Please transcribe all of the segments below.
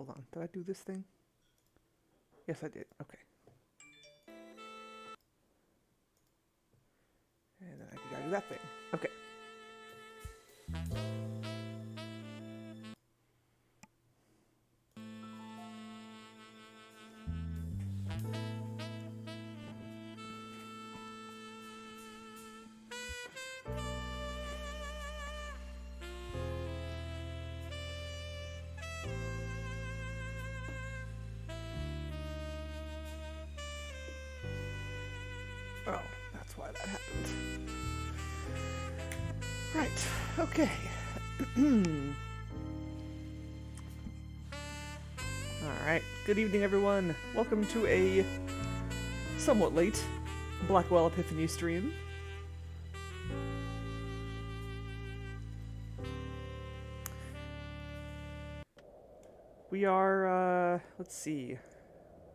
hold on. Did I do this thing? Yes, I did. Okay. And then I gotta do that thing. Okay. Oh, that's why that happened. Right. Okay. Alright. Good evening, everyone. Welcome to a somewhat late Blackwell Epiphany stream. We are, let's see.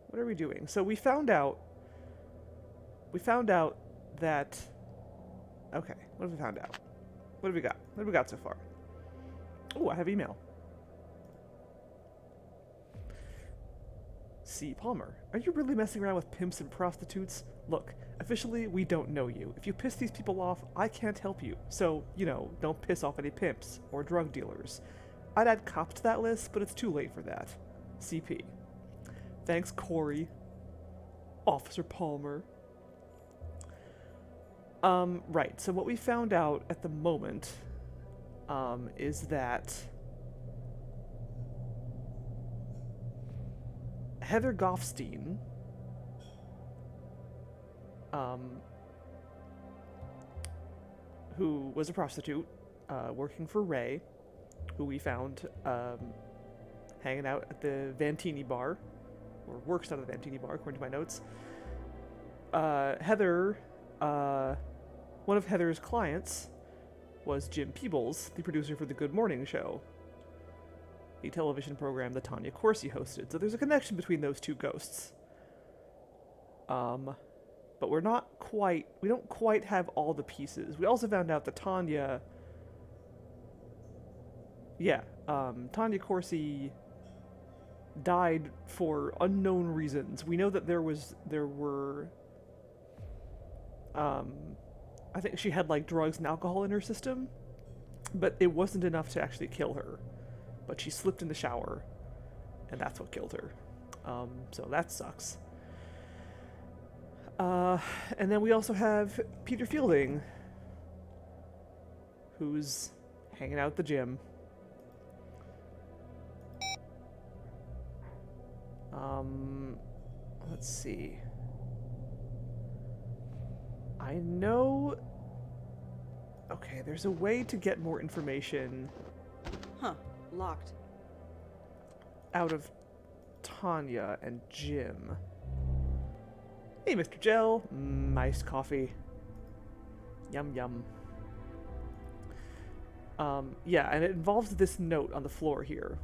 What are we doing? So we found out that... Okay, what have we found out? What have we got? What have we got so far? Oh, I have email. C. Palmer, are you really messing around with pimps and prostitutes? Look, officially, we don't know you. If you piss these people off, I can't help you. So, you know, don't piss off any pimps or drug dealers. I'd add cops to that list, but it's too late for that. CP. Thanks, Corey. Officer Palmer. Right, so what we found out at the moment, is that Heather Goffstein, who was a prostitute, working for Ray, who we found, hanging out at the Vantini bar, or works out of the Vantini bar, according to my notes. Heather, one of Heather's clients was Jim Peebles, the producer for The Good Morning Show, the television program that Tanya Corsi hosted. So there's a connection between those two ghosts. But we don't quite have all the pieces. We also found out that Tanya Corsi died for unknown reasons. We know that there were I think she had like drugs and alcohol in her system, but it wasn't enough to actually kill her. But she slipped in the shower, and that's what killed her. So that sucks. And then we also have Peter Fielding, who's hanging out at the gym. Let's see. I know... Okay, there's a way to get more information... Huh. Locked. out of Tanya and Jim. Hey, Mr. Gel. Iced coffee. Yum, yum. Yeah, and it involves this note on the floor here.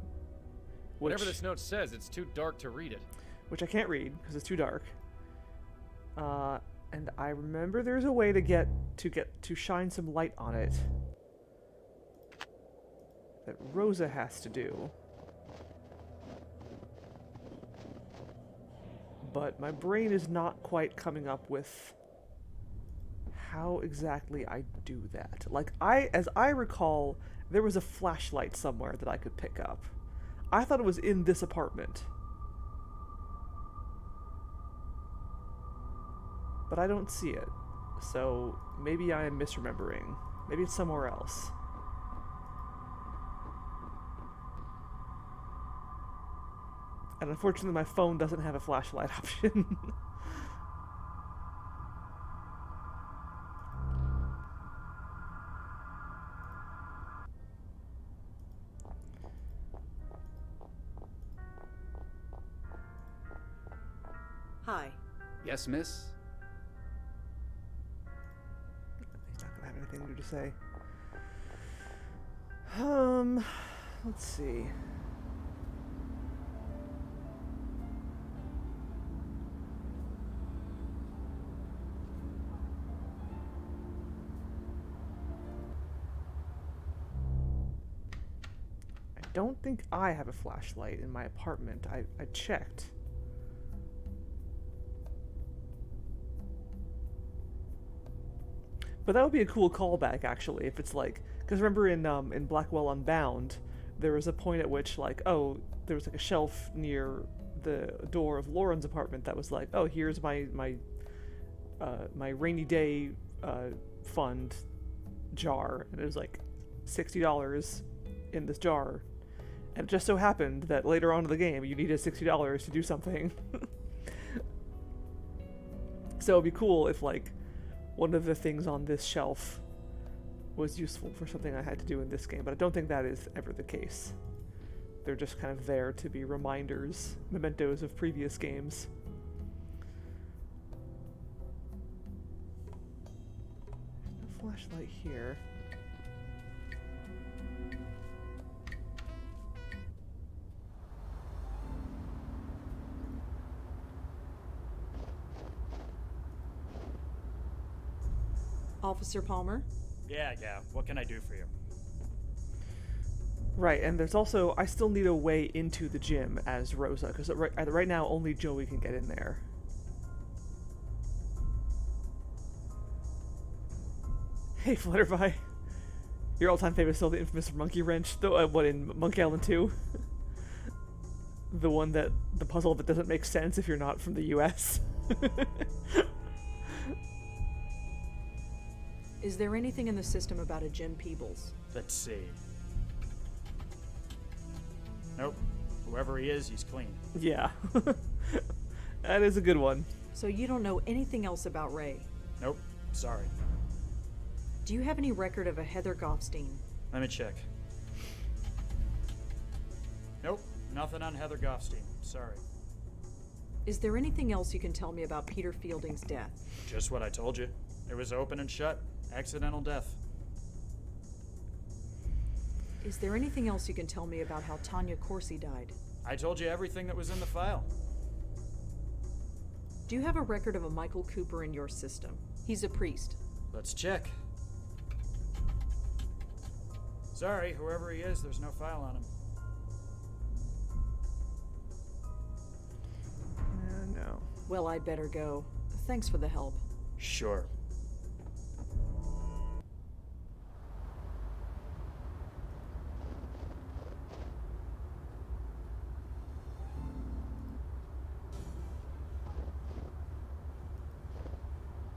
Whatever this note says, it's too dark to read it. Which I can't read, because it's too dark. And I remember there's a way to shine some light on it that Rosa has to do. But my brain is not quite coming up with how exactly I do that. Like, as I recall, there was a flashlight somewhere that I could pick up. I thought it was in this apartment. But I don't see it. So maybe I am misremembering. Maybe it's somewhere else. And unfortunately my phone doesn't have a flashlight option. Hi. Yes, miss? He's not gonna have anything new to say. Let's see. don't think I have a flashlight in my apartment. I checked. But that would be a cool callback, actually, if it's like, because remember in Blackwell Unbound, there was a point at which, like, oh, there was like a shelf near the door of Lauren's apartment that was like, oh, here's my rainy day fund jar, and it was like $60 in this jar, and it just so happened that later on in the game you needed $60 to do something. So it'd be cool if like one of the things on this shelf was useful for something I had to do in this game, but I don't think that is ever the case. They're just kind of there to be reminders, mementos of previous games. There's no flashlight here. Officer Palmer? Yeah, what can I do for you? Right, and there's also, I still need a way into the gym as Rosa, because right now only Joey can get in there. Hey, Flutterby. Your all-time favorite, still the infamous Monkey Wrench, though, what, in Monkey Island 2? The one that, the puzzle that doesn't make sense if you're not from the US. Is there anything in the system about a Jim Peebles? Let's see. Nope. Whoever he is, he's clean. Yeah. That is a good one. So you don't know anything else about Ray? Nope. Sorry. Do you have any record of a Heather Goffstein? Let me check. Nope. Nothing on Heather Goffstein. Sorry. Is there anything else you can tell me about Peter Fielding's death? Just what I told you. It was open and shut. Accidental death. Is there anything else you can tell me about how Tanya Corsi died? I told you everything that was in the file. Do you have a record of a Michael Cooper in your system? He's a priest. Let's check. Sorry, whoever he is, there's no file on him. No. Well, I'd better go. Thanks for the help. Sure.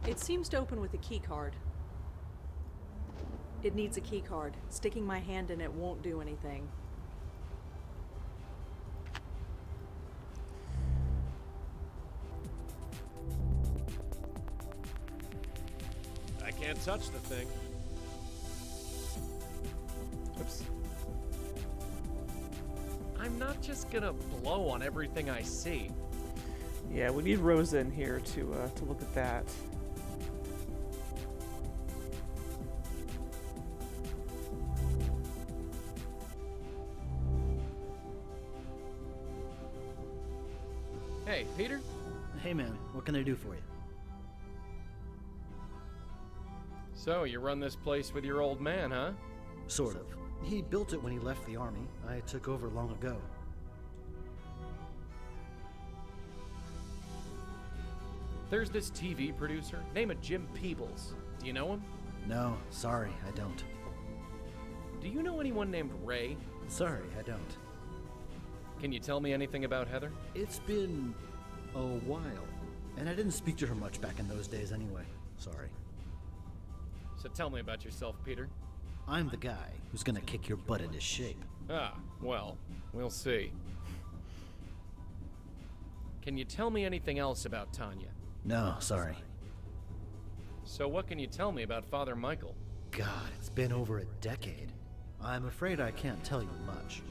It seems to open with a key card. It needs a key card. Sticking my hand in it won't do anything. I can't touch the thing. Oops. I'm not just gonna blow on everything I see. Yeah, we need Rosa in here to look at that. Hey, Peter? Hey man, what can I do for you? So, you run this place with your old man, huh? Sort of. He built it when he left the army. I took over long ago. There's this TV producer, name of Jim Peebles. Do you know him? No, sorry, I don't. Do you know anyone named Ray? Sorry, I don't. Can you tell me anything about Heather? It's been a while, and I didn't speak to her much back in those days anyway. Sorry. So tell me about yourself, Peter. I'm the guy who's gonna kick your butt into shape. Ah, well, we'll see. Can you tell me anything else about Tanya? No, sorry. So what can you tell me about Father Michael? God, it's been over a decade. I'm afraid I can't tell you much.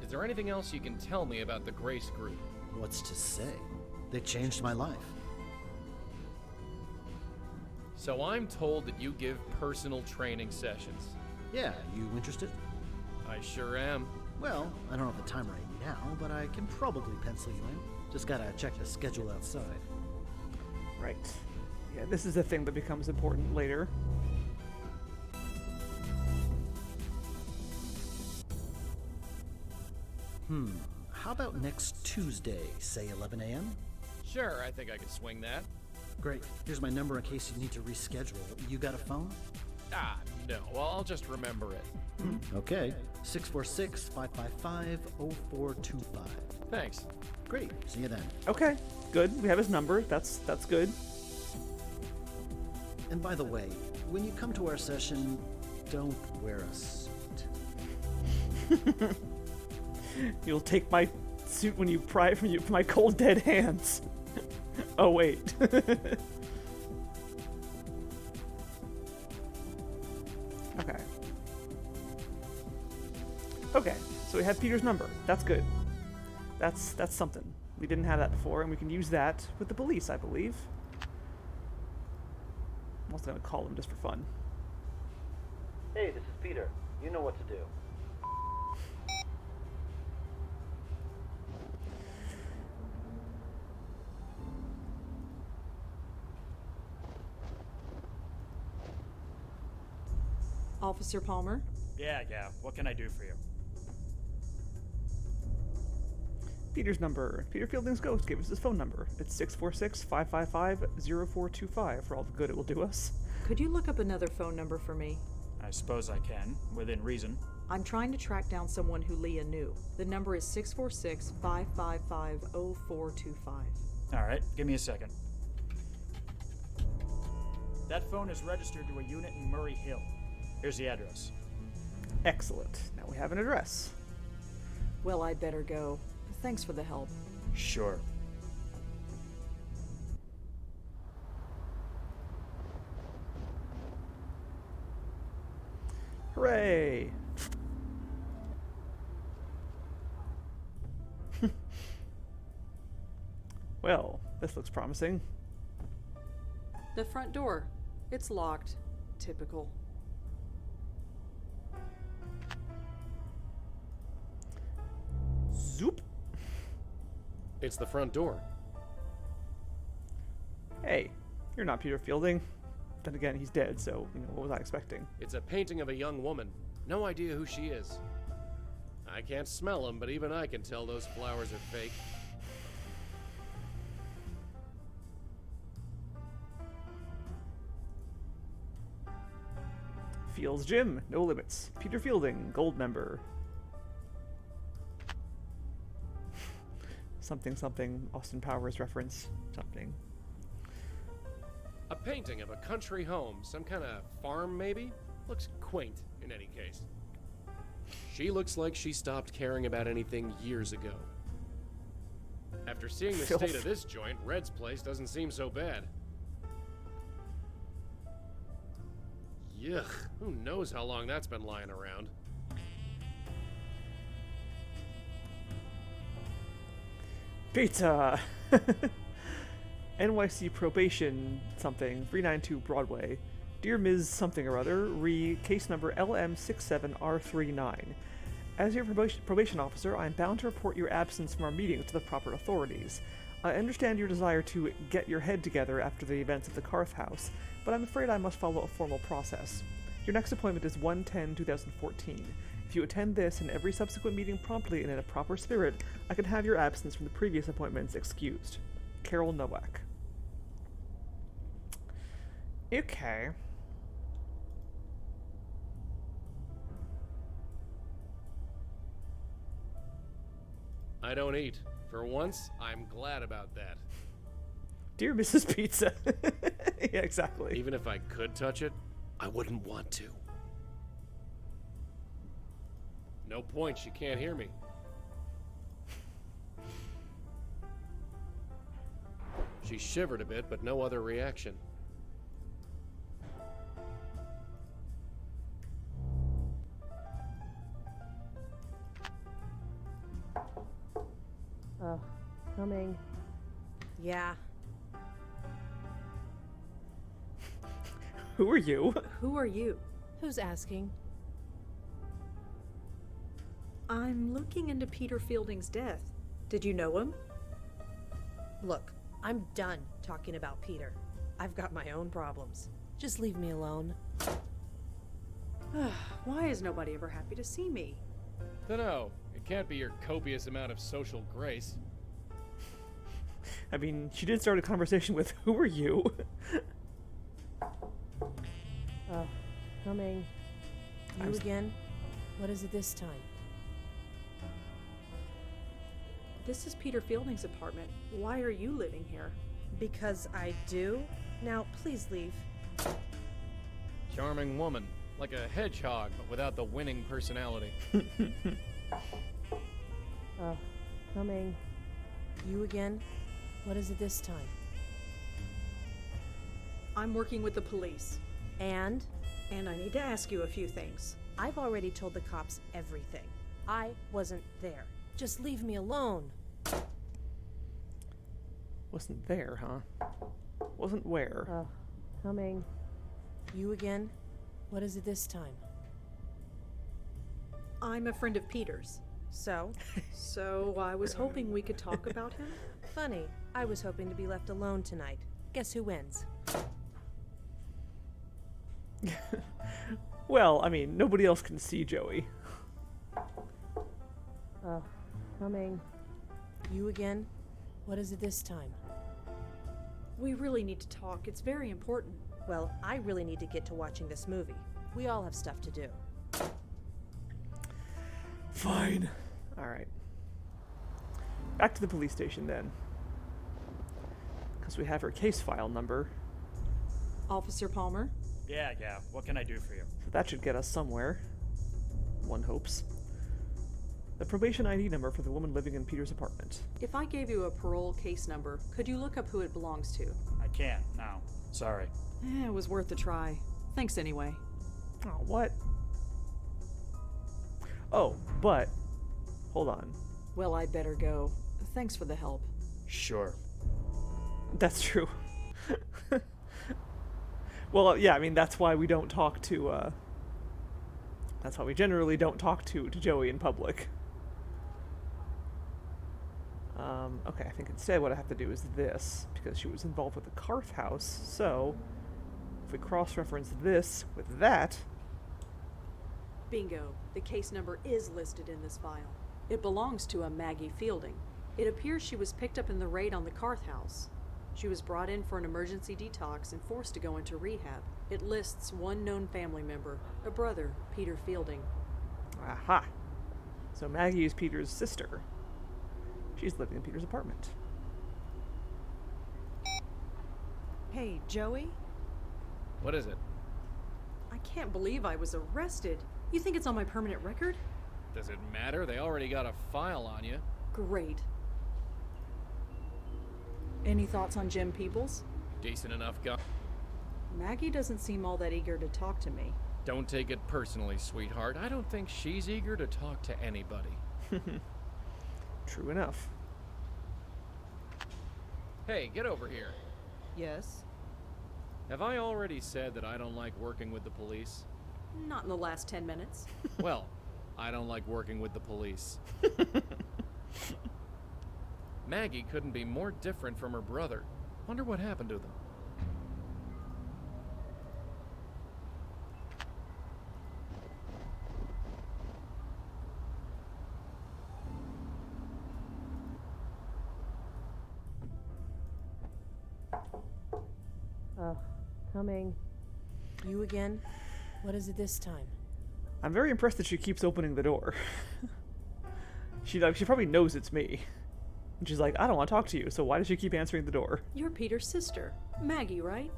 Is there anything else you can tell me about the Grace Group? What's to say? They changed my life. So I'm told that you give personal training sessions. Yeah, you interested? I sure am. Well, I don't have the time right now, but I can probably pencil you in. Just gotta check the schedule outside. Right. Yeah, this is the thing that becomes important later. How about next Tuesday, say 11 a.m.? Sure, I think I could swing that. Great. Here's my number in case you need to reschedule. You got a phone? Ah, no, I'll just remember it. Okay. 646-555-0425. Thanks. Great. See you then. Okay, good. We have his number. That's good. And by the way, when you come to our session, don't wear a suit. You'll take my suit when you pry it from my cold dead hands. Oh wait. Okay. Okay, so we have Peter's number. That's good. That's something. We didn't have that before, and we can use that with the police, I believe. I'm also gonna call him just for fun. Hey, this is Peter. You know what to do. Officer Palmer? Yeah. What can I do for you? Peter's number. Peter Fielding's ghost gave us his phone number. It's 646-555-0425 for all the good it will do us. Could you look up another phone number for me? I suppose I can, within reason. I'm trying to track down someone who Leah knew. The number is 646-555-0425. All right, give me a second. That phone is registered to a unit in Murray Hill. Here's the address. Excellent. Now we have an address. Well, I'd better go. Thanks for the help. Sure. Hooray! Well, this looks promising. The front door. It's locked. Typical. Zoop! It's the front door. Hey, you're not Peter Fielding. Then again, he's dead, so, what was I expecting? It's a painting of a young woman. No idea who she is. I can't smell them, but even I can tell those flowers are fake. Fields Gym, no limits. Peter Fielding, gold member. something, Austin Powers reference, something. A painting of a country home, some kind of farm maybe? Looks quaint in any case. She looks like she stopped caring about anything years ago. After seeing the state of this joint, Red's place doesn't seem so bad. Yuck, who knows how long that's been lying around. Pizza! NYC probation something, 392 Broadway. Dear Ms. Something or Other, case number LM67R39. As your probation officer, I am bound to report your absence from our meetings to the proper authorities. I understand your desire to get your head together after the events at the Karth House, but I'm afraid I must follow a formal process. Your next appointment is 1/10/2014. If you attend this and every subsequent meeting promptly and in a proper spirit, I can have your absence from the previous appointments excused. Carol Nowak. Okay. I don't eat. For once, I'm glad about that. Dear Mrs. Pizza. Yeah, exactly. Even if I could touch it, I wouldn't want to. No point, she can't hear me. She shivered a bit, but no other reaction. Oh, coming. Yeah. Who are you? Who are you? Who's asking? I'm looking into Peter Fielding's death. Did you know him? Look, I'm done talking about Peter. I've got my own problems. Just leave me alone. Why is nobody ever happy to see me? Dunno. It It can't be your copious amount of social grace. I mean, she did start a conversation with, "Who are you?" Coming. You again? What is it this time? This is Peter Fielding's apartment. Why are you living here? Because I do? Now, please leave. Charming woman. Like a hedgehog, but without the winning personality. Coming. You again? What is it this time? I'm working with the police, And? and I need to ask you a few things. I've already told the cops everything. I wasn't there. Just leave me alone. Wasn't there, huh? Wasn't where? Coming. You again? What is it this time? I'm a friend of Peter's, So? so I was hoping we could talk about him. Funny. I was hoping to be left alone tonight. Guess who wins? Well, I mean, nobody else can see Joey. Coming. You again? What is it this time? We really need to talk. It's very important. Well, I really need to get to watching this movie. We all have stuff to do. Fine. Alright. Back to the police station then. Because we have her case file number. Officer Palmer? Yeah, what can I do for you? So that should get us somewhere. One hopes. The probation ID number for the woman living in Peter's apartment. If I gave you a parole case number, could you look up who it belongs to? I can't, now. Sorry. It was worth a try. Thanks anyway. Oh, what? Oh, but... Hold on. Well, I'd better go. Thanks for the help. Sure. That's true. Well, yeah, I mean, that's why we don't talk to, that's why we generally don't talk to Joey in public. Okay, I think instead what I have to do is this, because she was involved with the Karth house, so... If we cross-reference this with that... Bingo. The case number is listed in this file. It belongs to a Maggie Fielding. It appears she was picked up in the raid on the Karth house. She was brought in for an emergency detox and forced to go into rehab. It lists one known family member, a brother, Peter Fielding. Aha! So Maggie is Peter's sister. She's living in Peter's apartment. Hey, Joey? What is it? I can't believe I was arrested. You think it's on my permanent record? Does it matter? They already got a file on you. Great. Any thoughts on Jim Peebles? Decent enough guy. Maggie doesn't seem all that eager to talk to me. Don't take it personally, sweetheart. I don't think she's eager to talk to anybody. True enough. Hey, get over here. Yes? Have I already said that I don't like working with the police? Not in the last 10 minutes. Well, I don't like working with the police. Maggie couldn't be more different from her brother. Wonder what happened to them. Coming. You again? What is it this time? I'm very impressed that she keeps opening the door. She probably knows it's me. And she's like, I don't want to talk to you, so why does she keep answering the door? You're Peter's sister, Maggie, right?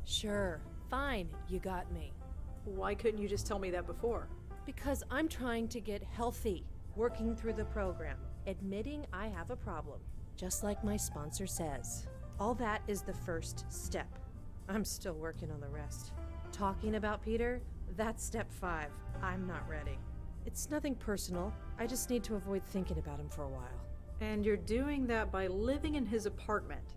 Sure. Fine. You got me. Why couldn't you just tell me that before? Because I'm trying to get healthy. Working through the program. Admitting I have a problem. Just like my sponsor says. All that is the first step. I'm still working on the rest. Talking about Peter? That's step 5. I'm not ready. It's nothing personal. I just need to avoid thinking about him for a while. And you're doing that by living in his apartment.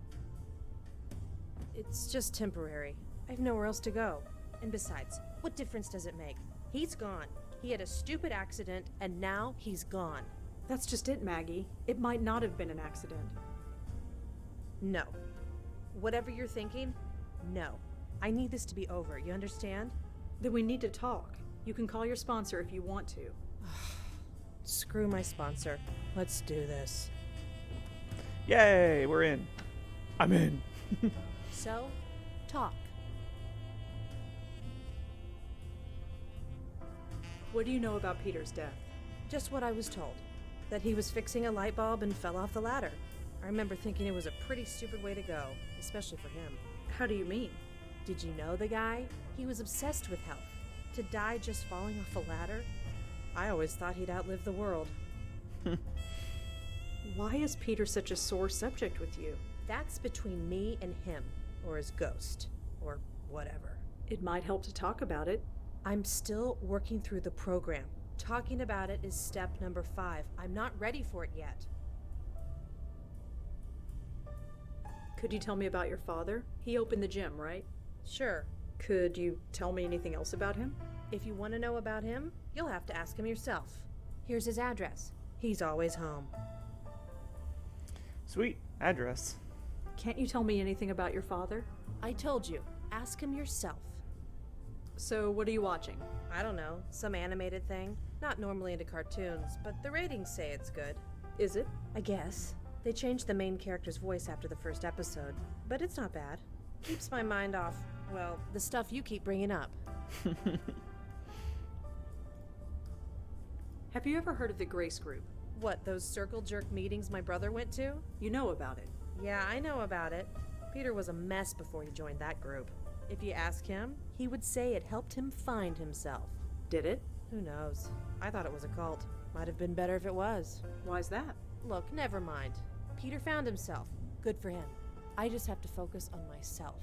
It's just temporary. I have nowhere else to go. And besides, what difference does it make? He's gone. He had a stupid accident, and now he's gone. That's just it, Maggie. It might not have been an accident. No. Whatever you're thinking, no. I need this to be over, you understand? Then we need to talk. You can call your sponsor if you want to. Screw my sponsor. Let's do this. Yay, we're in. I'm in. So, talk. What do you know about Peter's death? Just what I was told. That he was fixing a light bulb and fell off the ladder. I remember thinking it was a pretty stupid way to go, especially for him. How do you mean? Did you know the guy? He was obsessed with health. To die just falling off a ladder? I always thought he'd outlive the world. Why is Peter such a sore subject with you? That's between me and him, or his ghost, or whatever. It might help to talk about it. I'm still working through the program. Talking about it is step number 5. I'm not ready for it yet. Could you tell me about your father? He opened the gym, right? Sure. Could you tell me anything else about him? If you want to know about him, you'll have to ask him yourself. Here's his address. He's always home. Sweet. Address. Can't you tell me anything about your father? I told you. Ask him yourself. So, what are you watching? I don't know. Some animated thing. Not normally into cartoons, but the ratings say it's good. Is it? I guess. They changed the main character's voice after the first episode, but it's not bad. Keeps my mind off, well, the stuff you keep bringing up. Have you ever heard of the Grace Group? What, those circle jerk meetings my brother went to? You know about it. Yeah, I know about it. Peter was a mess before he joined that group. If you ask him, he would say it helped him find himself. Did it? Who knows? I thought it was a cult. Might have been better if it was. Why's that? Look, never mind. Peter found himself. Good for him. I just have to focus on myself.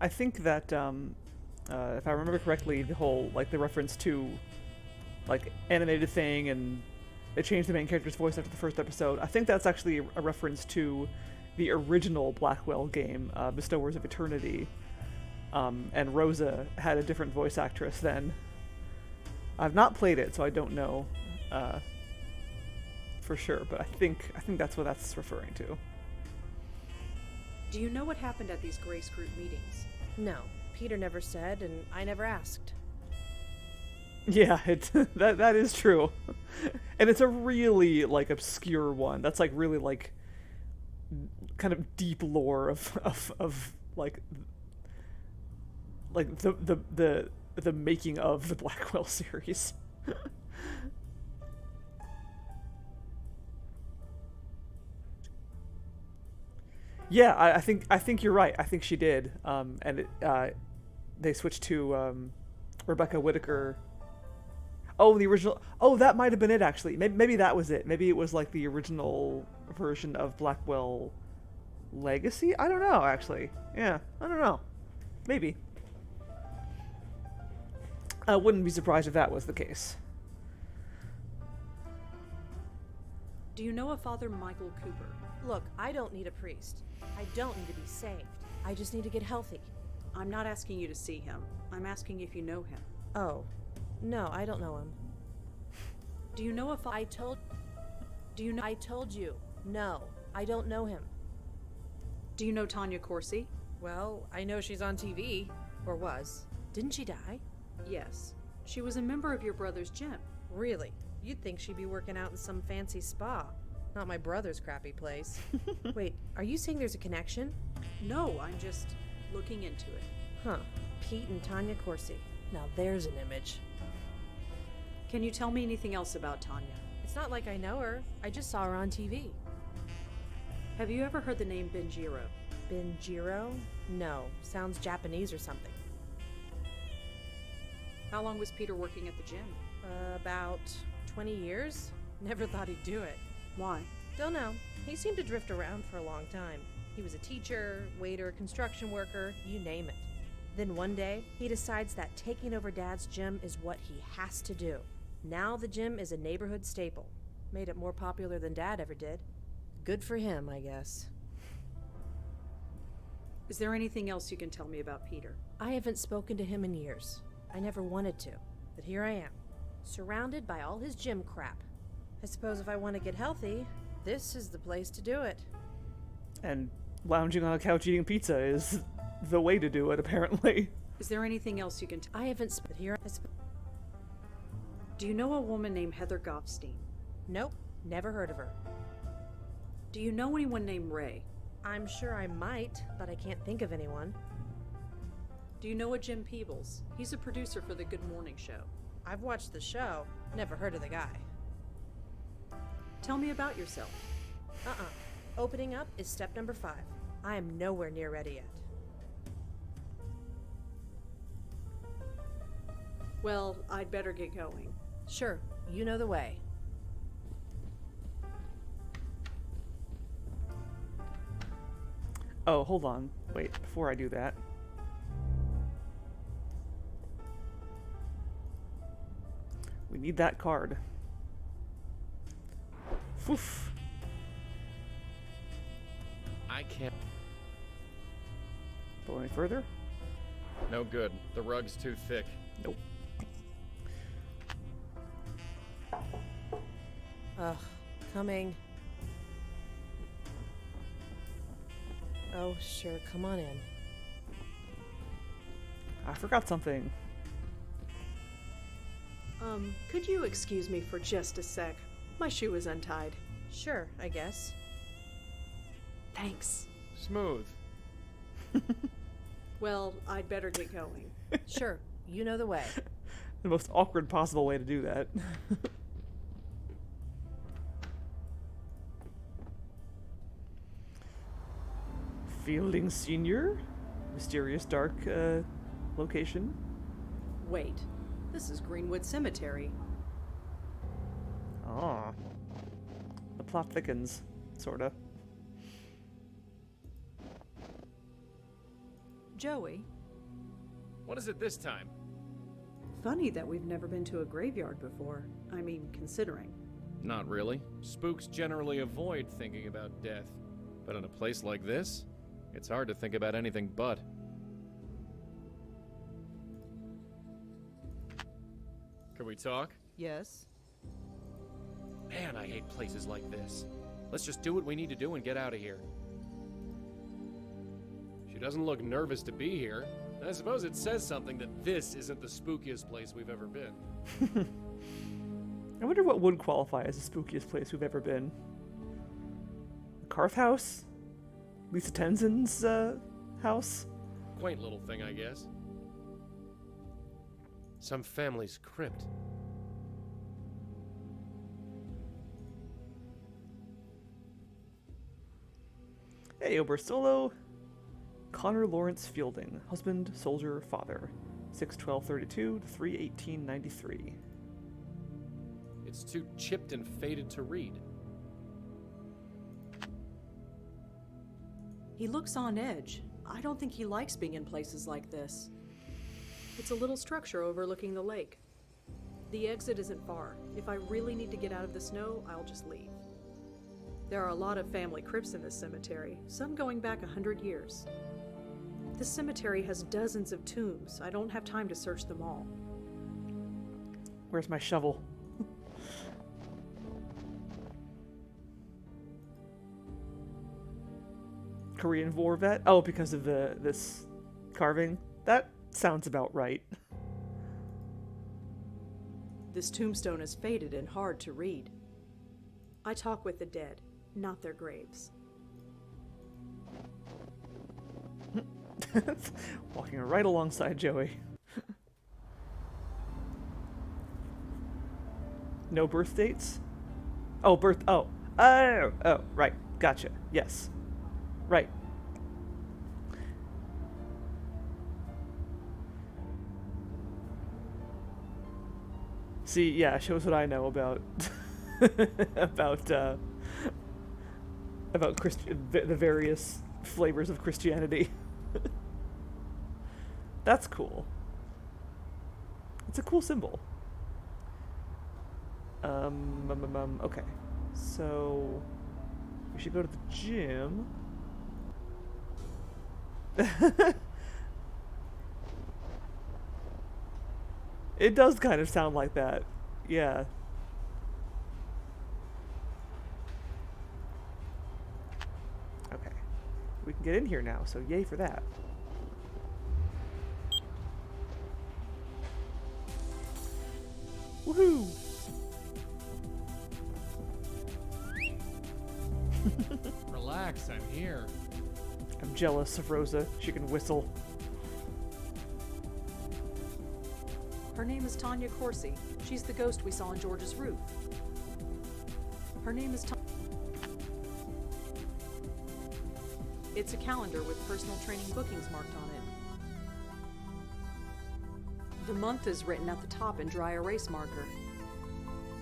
I think that, if I remember correctly, the whole, like, the reference to, like, animated thing and they changed the main character's voice after the first episode, I think that's actually a reference to the original Blackwell game, Bestowers of Eternity, and Rosa had a different voice actress then. I've not played it, so I don't know for sure, but I think that's what that's referring to. Do you know what happened at these Grace Group meetings? No, Peter never said, and I never asked. Yeah, that is true, and it's a really like obscure one. That's like really like kind of deep lore of like the making of the Blackwell series. Yeah, I think you're right. I think she did. And they switched to Rebecca Whitaker. Oh, the original. Oh, that might have been it actually. Maybe that was it. Maybe it was like the original version of Blackwell Legacy. I don't know actually. Yeah, I don't know. Maybe. I wouldn't be surprised if that was the case. Do you know a Father Michael Cooper? Look, I don't need a priest. I don't need to be saved. I just need to get healthy. I'm not asking you to see him. I'm asking if you know him. Oh. No, I don't know him. Do you know a I told you. No, I don't know him. Do you know Tanya Corsi? Well, I know she's on TV. Or was. Didn't she die? Yes. She was a member of your brother's gym. Really? You'd think she'd be working out in some fancy spa. Not my brother's crappy place. Wait, are you saying there's a connection? No, I'm just looking into it. Huh. Pete and Tanya Corsi. Now there's an image. Can you tell me anything else about Tanya? It's not like I know her. I just saw her on TV. Have you ever heard the name Benjiro? Benjiro? No. Sounds Japanese or something. How long was Peter working at the gym? About 20 years? Never thought he'd do it. Why? Don't know. He seemed to drift around for a long time. He was a teacher, waiter, construction worker, you name it. Then one day, he decides that taking over Dad's gym is what he has to do. Now the gym is a neighborhood staple. Made it more popular than Dad ever did. Good for him, I guess. Is there anything else you can tell me about Peter? I haven't spoken to him in years. I never wanted to, but here I am, surrounded by all his gym crap. I suppose if I want to get healthy, this is the place to do it. And lounging on a couch eating pizza is the way to do it, apparently. Is there anything else you can tell? I haven't spoken here. Do you know a woman named Heather Goffstein? Nope, never heard of her. Do you know anyone named Ray? I'm sure I might, but I can't think of anyone. Do you know a Jim Peebles? He's a producer for the Good Morning Show. I've watched the show, never heard of the guy. Tell me about yourself. Opening up is step number 5. I am nowhere near ready yet. Well, I'd better get going. Sure, you know the way. Oh, hold on. Wait, before I do that. We need that card. Foof. I can't. Go any further? No good. The rug's too thick. Nope. Ugh, coming. Oh, sure, come on in. I forgot something. Could you excuse me for just a sec? My shoe is untied. Sure, I guess. Thanks. Smooth. Well, I'd better get going. Sure, you know the way. The most awkward possible way to do that. Fielding Senior? Mysterious dark location. Wait, this is Greenwood Cemetery. Ah. The plot thickens, sorta. Joey, What is it this time? funny that we've never been to a graveyard before. I mean, considering. Not really. Spooks generally avoid thinking about death. But in a place like this, it's hard to think about anything but. Can we talk? Yes. Man, I hate places like this. Let's just do what we need to do and get out of here. She doesn't look nervous to be here. I suppose it says something that this isn't the spookiest place we've ever been. I wonder what would qualify as the spookiest place we've ever been. The Carth House? Lisa Tenzin's house? Quaint little thing, I guess. Some family's crypt. Hey, Oberstolo. Connor Lawrence Fielding, husband, soldier, father. 6/12/32 to 3/18/93. It's too chipped and faded to read. He looks on edge. I don't think he likes being in places like this. It's a little structure overlooking the lake. The exit isn't far. If I really need to get out of the snow, I'll just leave. There are a lot of family crypts in this cemetery, some going back 100 years. This cemetery has dozens of tombs. I don't have time to search them all. Where's my shovel? Korean War vet? Oh, because of this carving? That sounds about right. This tombstone is faded and hard to read. I talk with the dead, not their graves. Walking right alongside Joey. No birth dates? Oh, oh, right. Gotcha. Yes. Right. See, yeah, shows what I know about about the various flavors of Christianity. That's cool. It's a cool symbol. Okay. So we should go to the gym. It does kind of sound like that. Yeah. Okay. We can get in here now, so yay for that. Woohoo! Relax, I'm here. I'm jealous of Rosa. She can whistle. Her name is Tanya Corsi. She's the ghost we saw on George's roof. Her name is It's a calendar with personal training bookings marked on it. The month is written at the top in dry erase marker.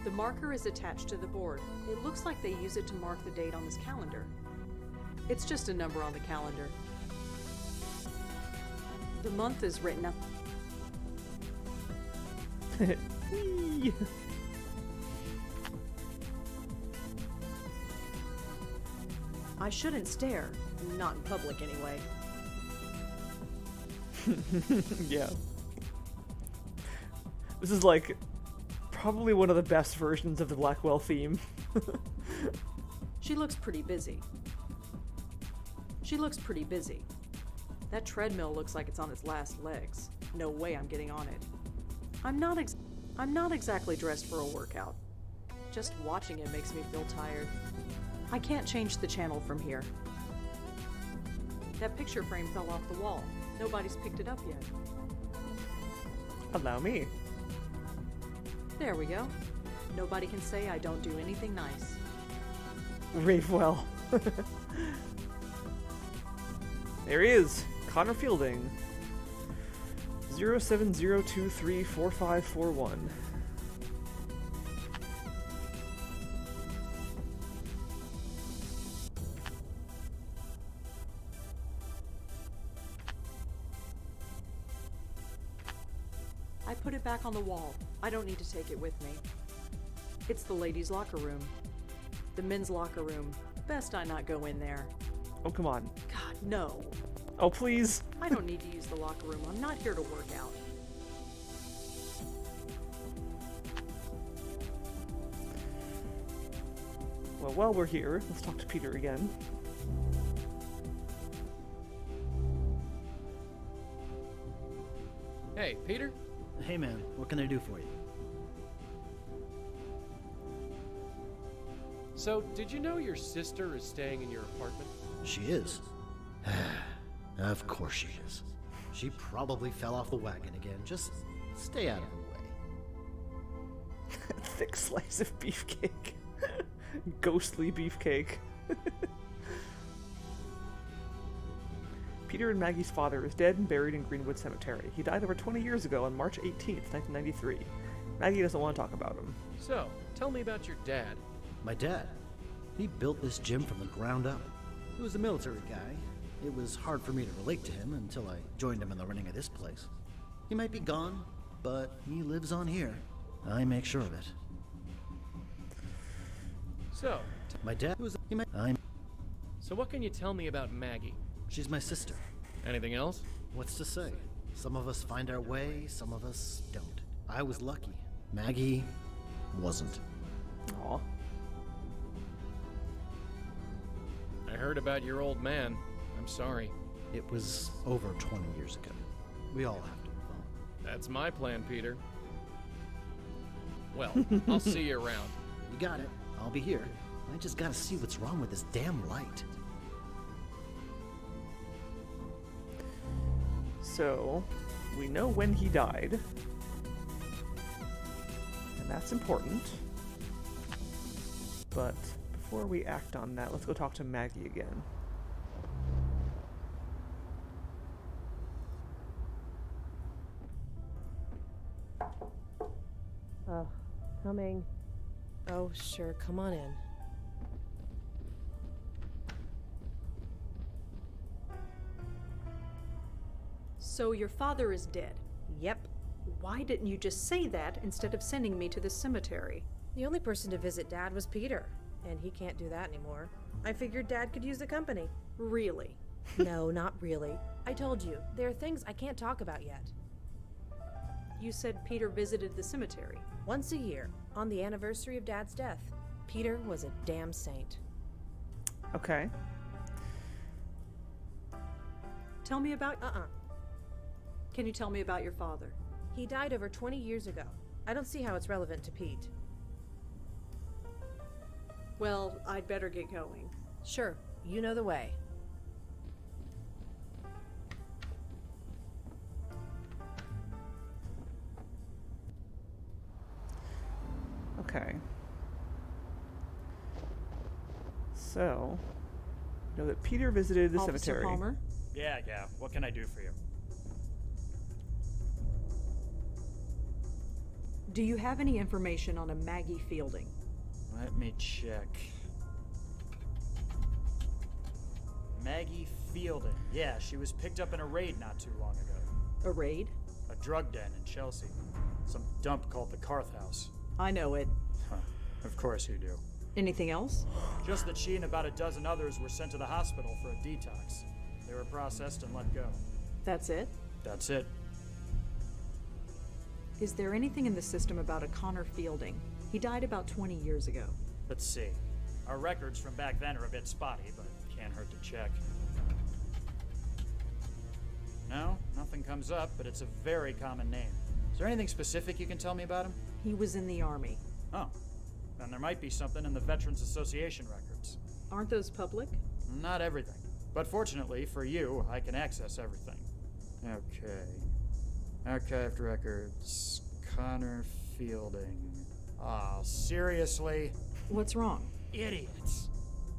The marker is attached to the board. It looks like they use it to mark the date on this calendar. It's just a number on the calendar. The month is written at... Whee! I shouldn't stare. Not in public, anyway. Yeah. This is like probably one of the best versions of the Blackwell theme. She looks pretty busy. She looks pretty busy. That treadmill looks like it's on its last legs. No way I'm getting on it. I'm not exactly dressed for a workout. Just watching it makes me feel tired. I can't change the channel from here. That picture frame fell off the wall. Nobody's picked it up yet. Allow me. There we go. Nobody can say I don't do anything nice. Rave well. There he is, Connor Fielding. 070234541. I put it back on the wall. I don't need to take it with me. It's the ladies' locker room. The men's locker room. Best I not go in there. Oh, come on. God, no. Oh, please. I don't need to use the locker room. I'm not here to work out. Well, while we're here, let's talk to Peter again. Hey, Peter? Hey man, what can I do for you? So, did you know your sister is staying in your apartment? She is. Of course she is. She probably fell off the wagon again. Just stay out of her way. Thick slice of beefcake. Ghostly beefcake. Peter and Maggie's father is dead and buried in Greenwood Cemetery. He died over 20 years ago on March 18th, 1993. Maggie doesn't want to talk about him. So, tell me about your dad. My dad. He built this gym from the ground up. He was a military guy. It was hard for me to relate to him until I joined him in the running of this place. He might be gone, but he lives on here. I make sure of it. So, My dad was. so what can you tell me about Maggie? She's my sister. Anything else? What's to say? Some of us find our way, some of us don't. I was lucky. Maggie wasn't. Aw. I heard about your old man. I'm sorry. It was over 20 years ago. We all have to move on. That's my plan, Peter. Well, I'll see you around. You got it. I'll be here. I just gotta see what's wrong with this damn light. So, we know when he died. And that's important. But before we act on that, let's go talk to Maggie again. Oh, coming. Oh, sure, come on in. So your father is dead. Yep. Why didn't you just say that instead of sending me to the cemetery? The only person to visit Dad was Peter, and he can't do that anymore. I figured Dad could use the company. Really? No, not really. I told you, there are things I can't talk about yet. You said Peter visited the cemetery. Once a year, on the anniversary of Dad's death. Peter was a damn saint. Okay. Tell me about... Can you tell me about your father? He died over 20 years ago. I don't see how it's relevant to Pete. Well, I'd better get going. Sure, you know the way. Okay. So, know that Peter visited the Officer cemetery. Palmer? Yeah. What can I do for you? Do you have any information on a Maggie Fielding? Let me check. Maggie Fielding. Yeah, she was picked up in a raid not too long ago. A raid? A drug den in Chelsea. Some dump called the Carth House. I know it. Huh. Of course you do. Anything else? Just that she and about a dozen others were sent to the hospital for a detox. They were processed and let go. That's it? That's it. Is there anything in the system about a Connor Fielding? He died about 20 years ago. Let's see. Our records from back then are a bit spotty, but can't hurt to check. No, nothing comes up, but it's a very common name. Is there anything specific you can tell me about him? He was in the Army. Oh, then there might be something in the Veterans Association records. Aren't those public? Not everything. But fortunately for you, I can access everything. Okay. Archived records. Connor Fielding. Ah, seriously? What's wrong? Idiots.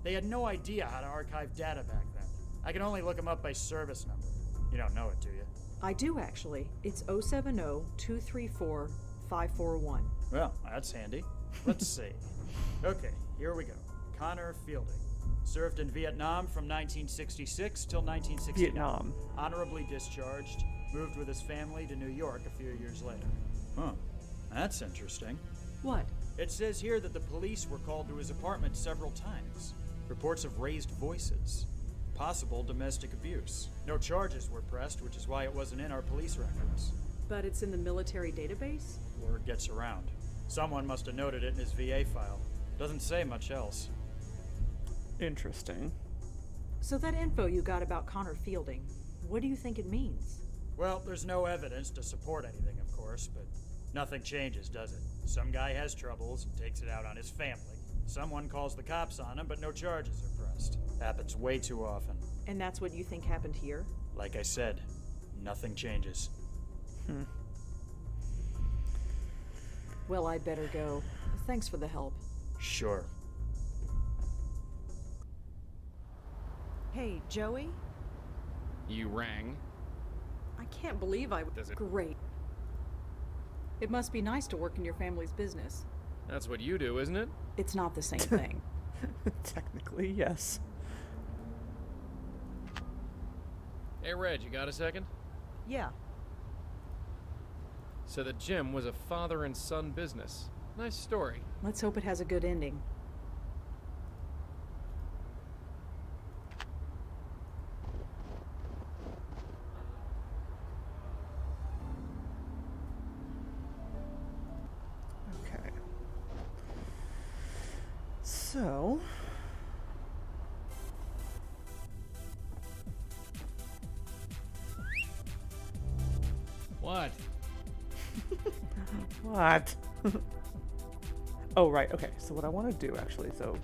They had no idea how to archive data back then. I can only look them up by service number. You don't know it, do you? I do actually. It's 070-234-541. Well, that's handy. Let's see. Okay, here we go. Connor Fielding. Served in Vietnam from 1966 till 1969. Vietnam. Honorably discharged. Moved with his family to New York a few years later. Huh. That's interesting. What? It says here that the police were called to his apartment several times. Reports of raised voices. Possible domestic abuse. No charges were pressed, which is why it wasn't in our police records. But it's in the military database? Word gets around. Someone must have noted it in his VA file. Doesn't say much else. Interesting. So that info you got about Connor Fielding, what do you think it means? Well, there's no evidence to support anything, of course, but nothing changes, does it? Some guy has troubles and takes it out on his family. Someone calls the cops on him, but no charges are pressed. Happens way too often. And that's what you think happened here? Like I said, nothing changes. Well, I'd better go. Thanks for the help. Sure. Hey, Joey? You rang? I can't believe Does it- Great. It must be nice to work in your family's business. That's what you do, isn't it? It's not the same thing. Technically, yes. Hey, Reg, you got a second? Yeah. So the gym was a father and son business. Nice story. Let's hope it has a good ending. Okay. So... What? What? Oh, right, okay. So what I want to do, actually, so...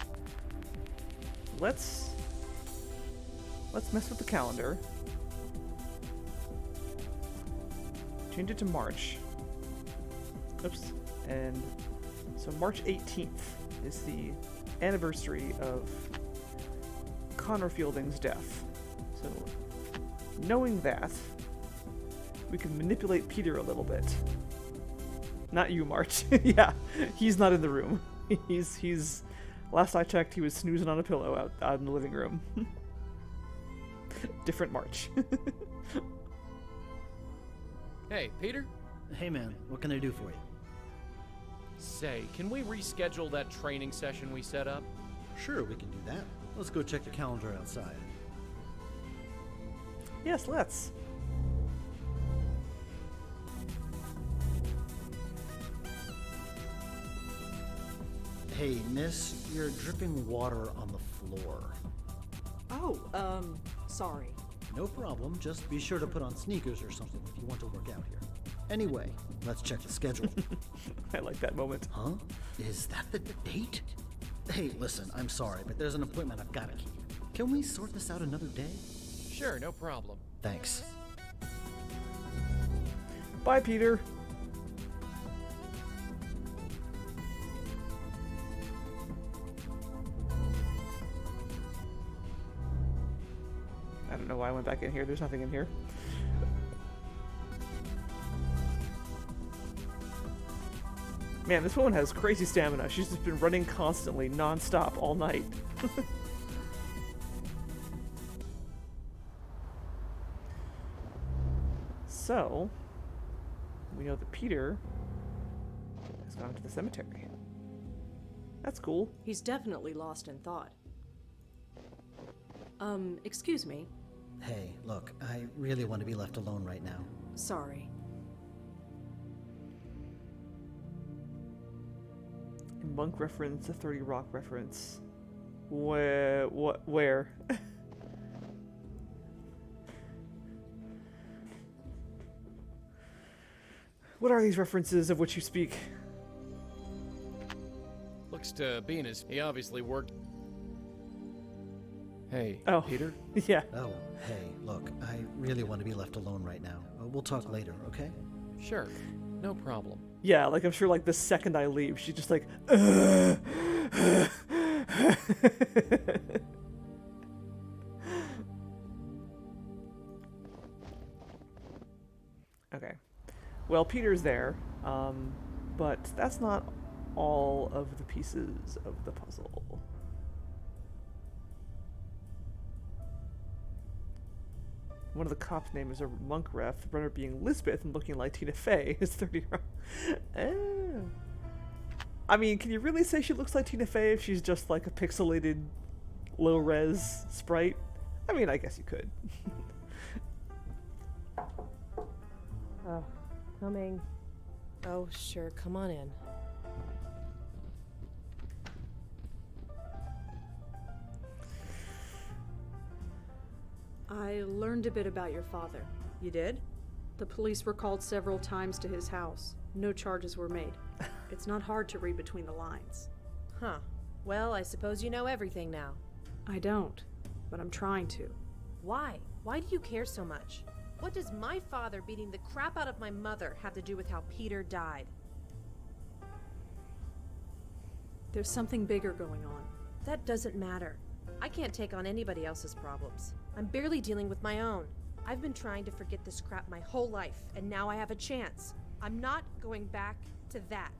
Let's mess with the calendar. Change it to March. Oops. And so March 18th is the anniversary of Connor Fielding's death. So, knowing that, we can manipulate Peter a little bit. Not you, March. Yeah, he's not in the room. He's. Last I checked, he was snoozing on a pillow out in the living room. Different March. Hey, Peter? Hey man, what can I do for you? Say, can we reschedule that training session we set up? Sure, we can do that. Let's go check the calendar outside. Yes, let's. Hey, miss, you're dripping water on the floor. Oh, sorry. No problem, just be sure to put on sneakers or something if you want to work out here. Anyway, let's check the schedule. I like that moment. Huh? Is that the date? Hey, listen, I'm sorry, but there's an appointment I've got to keep. Can we sort this out another day? Sure, no problem. Thanks. Bye, Peter. I don't know why I went back in here. There's nothing in here. Man, this woman has crazy stamina. She's just been running constantly, non-stop, all night. So, we know that Peter has gone to the cemetery. That's cool. He's definitely lost in thought. Excuse me. Hey, look, I really want to be left alone right now. Sorry. A Monk reference, a 30 Rock reference. Where? What? Where? What are these references of which you speak? Looks to be in his. He obviously worked. Hey, Oh. Peter? Yeah. Oh, hey, look, I really want to be left alone right now. We'll talk later, okay? Sure, no problem. Yeah, like I'm sure like the second I leave, she's just like Okay. Well, Peter's there, but that's not all of the pieces of the puzzle. One of the cops' name is a monk ref, the runner being Lisbeth and looking like Tina Fey is 30. Oh. I mean, can you really say she looks like Tina Fey if she's just like a pixelated low-res sprite? I mean, I guess you could. Oh, coming. Oh, sure, come on in. I learned a bit about your father. You did? The police were called several times to his house. No charges were made. It's not hard to read between the lines. Huh. Well, I suppose you know everything now. I don't, but I'm trying to. Why? Why do you care so much? What does my father beating the crap out of my mother have to do with how Peter died? There's something bigger going on. That doesn't matter. I can't take on anybody else's problems. I'm barely dealing with my own. I've been trying to forget this crap my whole life, and now I have a chance. I'm not going back to that.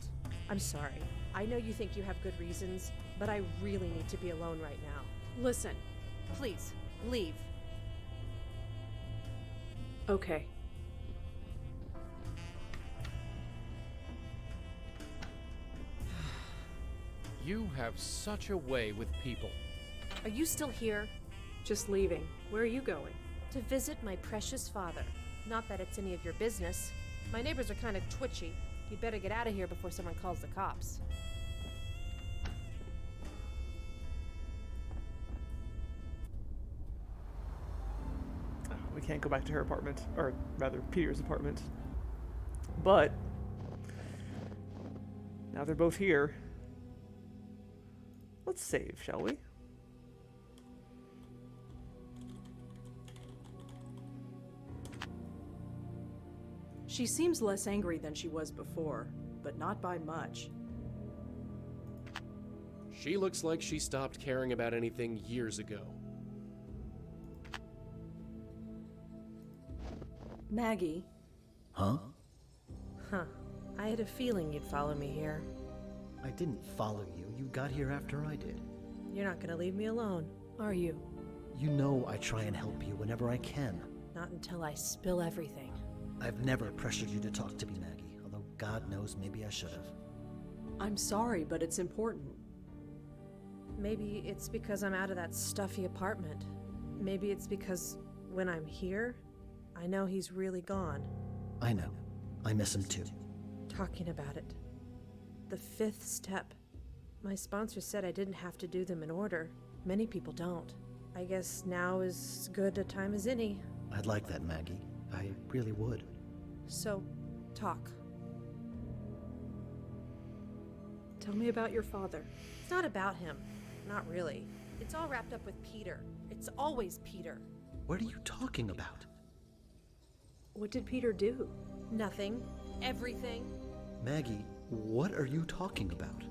I'm sorry. I know you think you have good reasons, but I really need to be alone right now. Listen. Please, leave. Okay. You have such a way with people. Are you still here? Just leaving. Where are you going? To visit my precious father. Not that it's any of your business. My neighbors are kind of twitchy. You'd better get out of here before someone calls the cops. We can't go back to her apartment, or rather Peter's apartment. But now they're both here. Let's save, shall we? She seems less angry than she was before, but not by much. She looks like she stopped caring about anything years ago. Maggie. Huh? Huh. I had a feeling you'd follow me here. I didn't follow you. You got here after I did. You're not gonna leave me alone, are you? You know I try and help you whenever I can. Not until I spill everything. I've never pressured you to talk to me, Maggie, although God knows maybe I should have. I'm sorry, but it's important. Maybe it's because I'm out of that stuffy apartment. Maybe it's because when I'm here, I know he's really gone. I know. I miss him too. Talking about it. The 5th step. My sponsor said I didn't have to do them in order. Many people don't. I guess now is good a time as any. I'd like that, Maggie. I really would. So, talk. Tell me about your father. It's not about him. Not really. It's all wrapped up with Peter. It's always Peter. What are you talking about? What did Peter do? Nothing. Everything. Maggie, what are you talking about?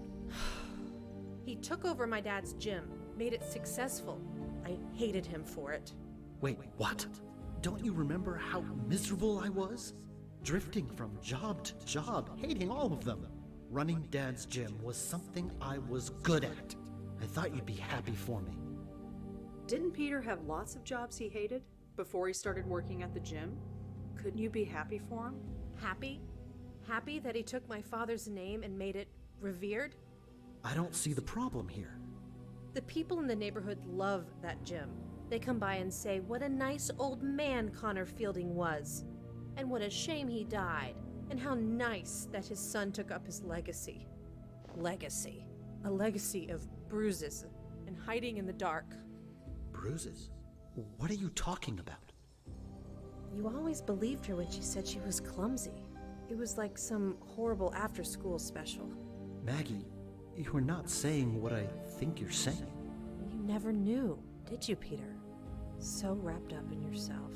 He took over my dad's gym, made it successful. I hated him for it. Wait, what? Don't you remember how miserable I was? Drifting from job to job, hating all of them. Running Dad's gym was something I was good at. I thought you'd be happy for me. Didn't Peter have lots of jobs he hated before he started working at the gym? Couldn't you be happy for him? Happy? Happy that he took my father's name and made it revered? I don't see the problem here. The people in the neighborhood love that gym. They come by and say what a nice old man Connor Fielding was, and what a shame he died, and how nice that his son took up his legacy. Legacy. A legacy of bruises and hiding in the dark. Bruises? What are you talking about? You always believed her when she said she was clumsy. It was like some horrible after-school special. Maggie, you are not saying what I think you're saying. You never knew, did you, Peter? So wrapped up in yourself.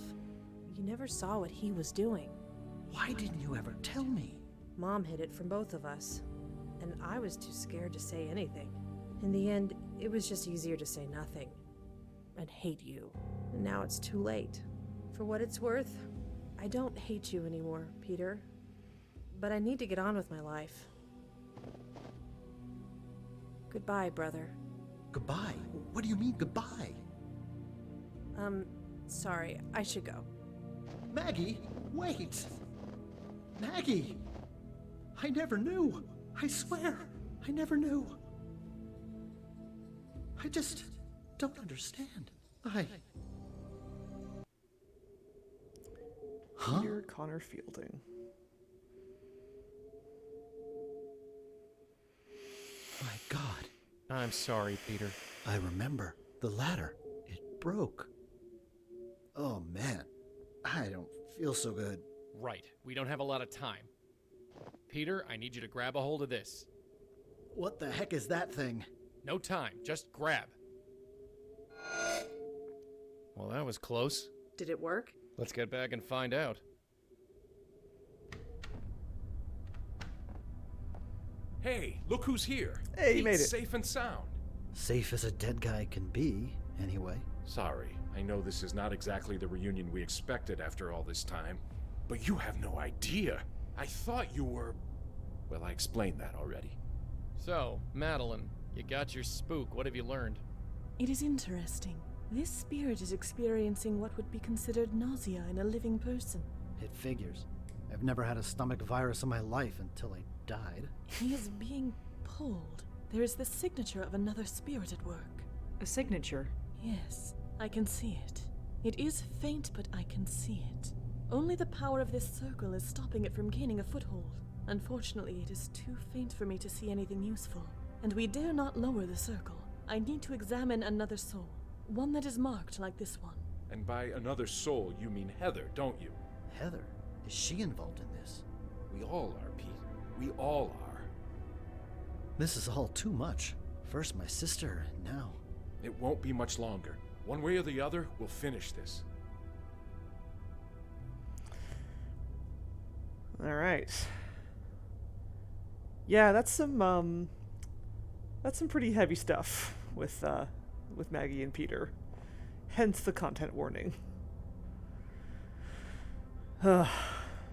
You never saw what he was doing. Why didn't you ever tell me? Mom hid it from both of us, and I was too scared to say anything. In the end, it was just easier to say nothing and hate you. And now it's too late. For what it's worth, I don't hate you anymore, Peter. But I need to get on with my life. Goodbye, brother. Goodbye? What do you mean, goodbye? Sorry, I should go. Maggie, wait! Maggie! I never knew! I swear, I never knew! I just don't understand. Huh? Peter Connor Fielding. My God. I'm sorry, Peter. I remember. The ladder. It broke. Oh, man. I don't feel so good. Right. We don't have a lot of time. Peter, I need you to grab a hold of this. What the heck is that thing? No time. Just grab. Well, that was close. Did it work? Let's get back and find out. Hey, look who's here. Hey, you made it. Safe and sound. Safe as a dead guy can be, anyway. Sorry, I know this is not exactly the reunion we expected after all this time, but you have no idea. I thought you were... Well, I explained that already. So, Madeline, you got your spook. What have you learned? It is interesting. This spirit is experiencing what would be considered nausea in a living person. It figures. I've never had a stomach virus in my life until I died. He is being pulled. There is the signature of another spirit at work. A signature? Yes, I can see it. It is faint, but I can see it. Only the power of this circle is stopping it from gaining a foothold. Unfortunately, it is too faint for me to see anything useful. And we dare not lower the circle. I need to examine another soul. One that is marked like this one. And by another soul, you mean Heather, don't you? Heather? Is she involved in this? We all are, Pete. We all are. This is all too much. First my sister, and now... It won't be much longer. One way or the other, we'll finish this. All right. Yeah, that's some pretty heavy stuff with Maggie and Peter. Hence the content warning.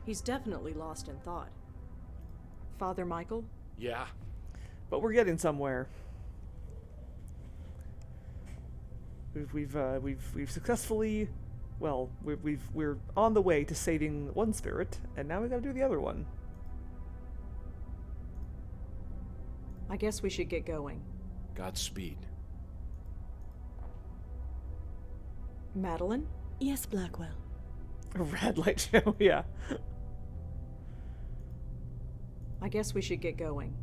He's definitely lost in thought. Father Michael? Yeah? But we're getting somewhere. We've successfully, well, we're on the way to saving one spirit, and now we gotta do the other one. I guess we should get going. Godspeed. Madeline? Yes, Blackwell. A red light show, yeah. I guess we should get going.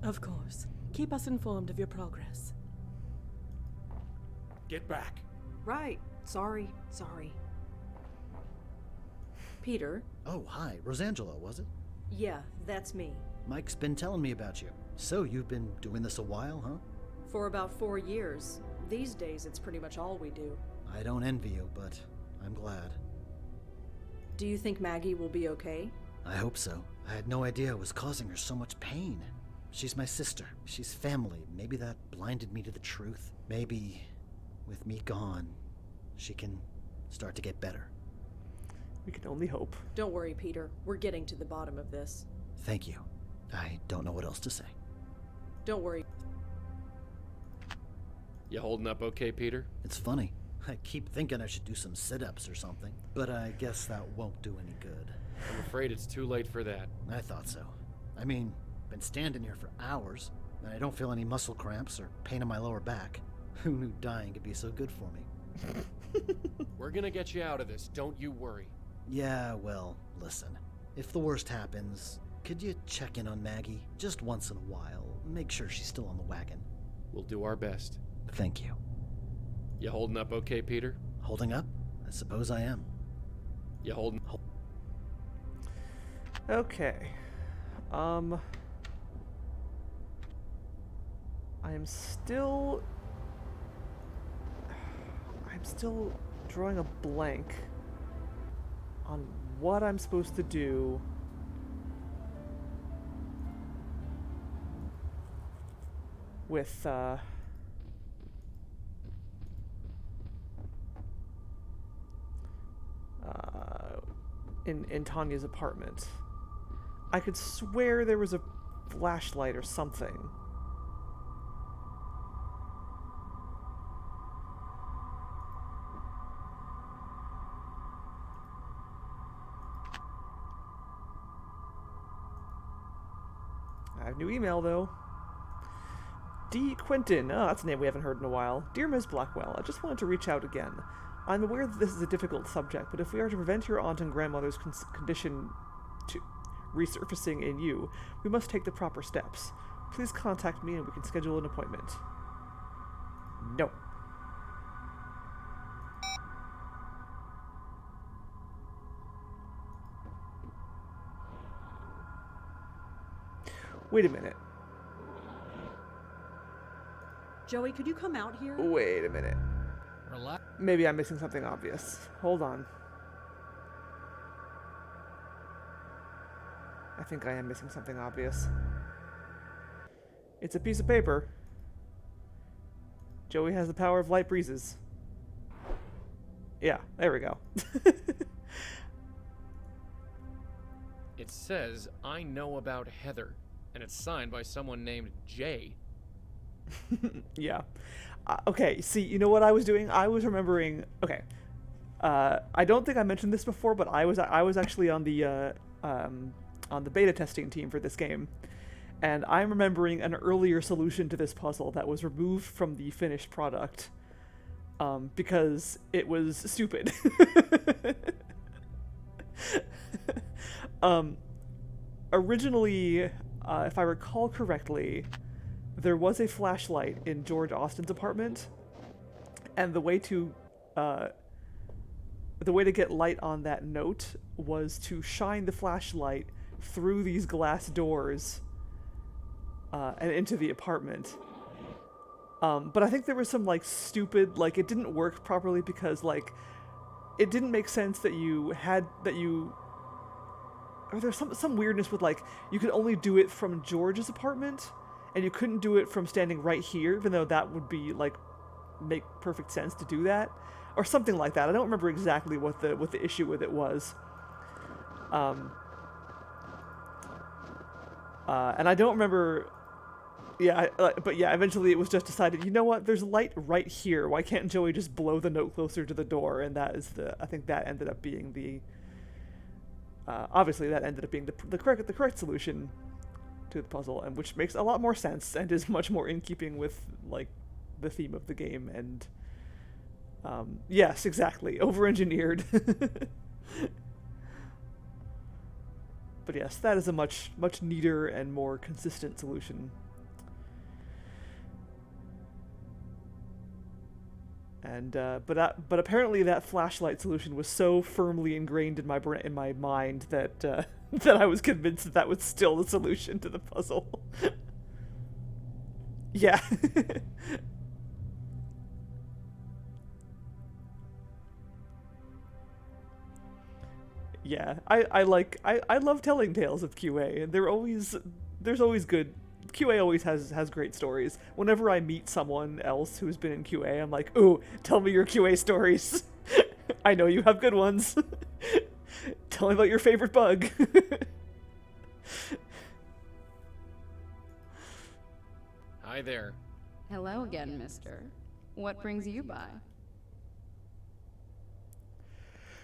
Of course. Keep us informed of your progress. Get back. Right. Sorry. Peter? Oh, hi. Rosangela, was it? Yeah, that's me. Mike's been telling me about you. So you've been doing this a while, huh? For about 4 years. These days, it's pretty much all we do. I don't envy you, but I'm glad. Do you think Maggie will be okay? I hope so. I had no idea it was causing her so much pain. She's my sister. She's family. Maybe that blinded me to the truth. Maybe, with me gone, she can start to get better. We can only hope. Don't worry, Peter. We're getting to the bottom of this. Thank you. I don't know what else to say. Don't worry. You holding up okay, Peter? It's funny. I keep thinking I should do some sit-ups or something, but I guess that won't do any good. I'm afraid it's too late for that. I thought so. I mean, been standing here for hours, and I don't feel any muscle cramps or pain in my lower back. Who knew dying could be so good for me? We're gonna get you out of this, don't you worry. Yeah, well, listen. If the worst happens, could you check in on Maggie? Just once in a while. Make sure she's still on the wagon. We'll do our best. Thank you. You holding up okay, Peter? Holding up? I suppose I am. You holding... Okay. I'm still drawing a blank on what I'm supposed to do with in Tanya's apartment. I could swear there was a flashlight or something. I have a new email, though. D. Quentin. Oh, that's a name we haven't heard in a while. Dear Ms. Blackwell, I just wanted to reach out again. I'm aware that this is a difficult subject, but if we are to prevent your aunt and grandmother's condition to resurfacing in you, we must take the proper steps. Please contact me and we can schedule an appointment. No. Wait a minute. Joey, could you come out here? Wait a minute. Relax. Maybe I'm missing something obvious. Hold on. I think I am missing something obvious. It's a piece of paper. Joey has the power of light breezes. Yeah, there we go. It says, I know about Heather, and it's signed by someone named Jay. Yeah. Okay, see, you know what I was doing? I was remembering... Okay. I don't think I mentioned this before, but I was actually on the beta testing team for this game. And I'm remembering an earlier solution to this puzzle that was removed from the finished product. Because it was stupid. Originally, if I recall correctly... there was a flashlight in George Austin's apartment, and the way to get light on that note was to shine the flashlight through these glass doors and into the apartment. But I think there was some stupid, it didn't work properly because it didn't make sense that or there's some weirdness with you could only do it from George's apartment. And you couldn't do it from standing right here, even though that would be, make perfect sense to do that. Or something like that. I don't remember exactly what the issue with it was. And I don't remember... Yeah, but yeah, eventually it was just decided, you know what, there's light right here. Why can't Joey just blow the note closer to the door? And that is I think that ended up being the... obviously that ended up being the correct solution to the puzzle, and which makes a lot more sense and is much more in keeping with the theme of the game. And yes, exactly, over-engineered. But yes, that is a much neater and more consistent solution. And but apparently that flashlight solution was so firmly ingrained in my mind that that I was convinced that was still the solution to the puzzle. Yeah. Yeah, I love telling tales of QA, and there's always good. QA always has great stories. Whenever I meet someone else who's been in QA, I'm like, ooh, tell me your QA stories. I know you have good ones. Tell me about your favorite bug. Hi there. Hello again, mister. What brings you by?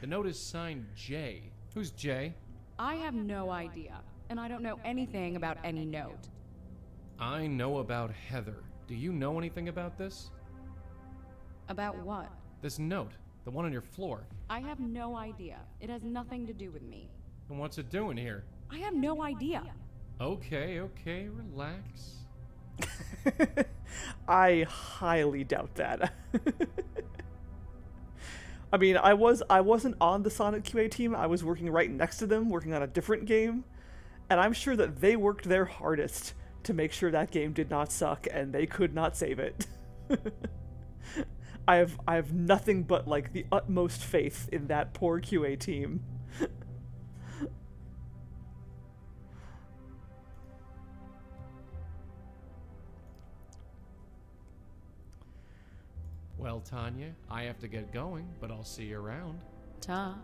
The note is signed J. Who's J? I have no idea, and I don't know anything about any note. I know about Heather. Do you know anything about this? About what? This note, the one on your floor. I have no idea. It has nothing to do with me. And what's it doing here? I have no idea. Okay, relax. I highly doubt that. I mean, I wasn't on the Sonic QA team. I was working right next to them, working on a different game, and I'm sure that they worked their hardest to make sure that game did not suck, and they could not save it. I have nothing but like the utmost faith in that poor QA team. Well, Tanya, I have to get going, but I'll see you around. Ta.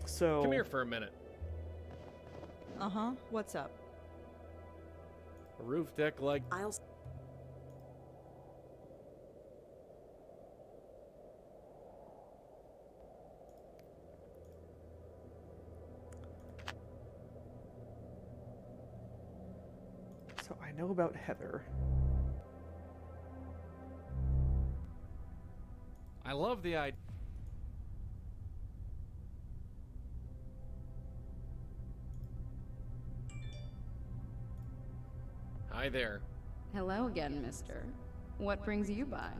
So... Come here for a minute. Uh-huh. What's up? A roof deck like... I'll... So I know about Heather. I love the idea. Hi there. Hello again, mister. What brings you by?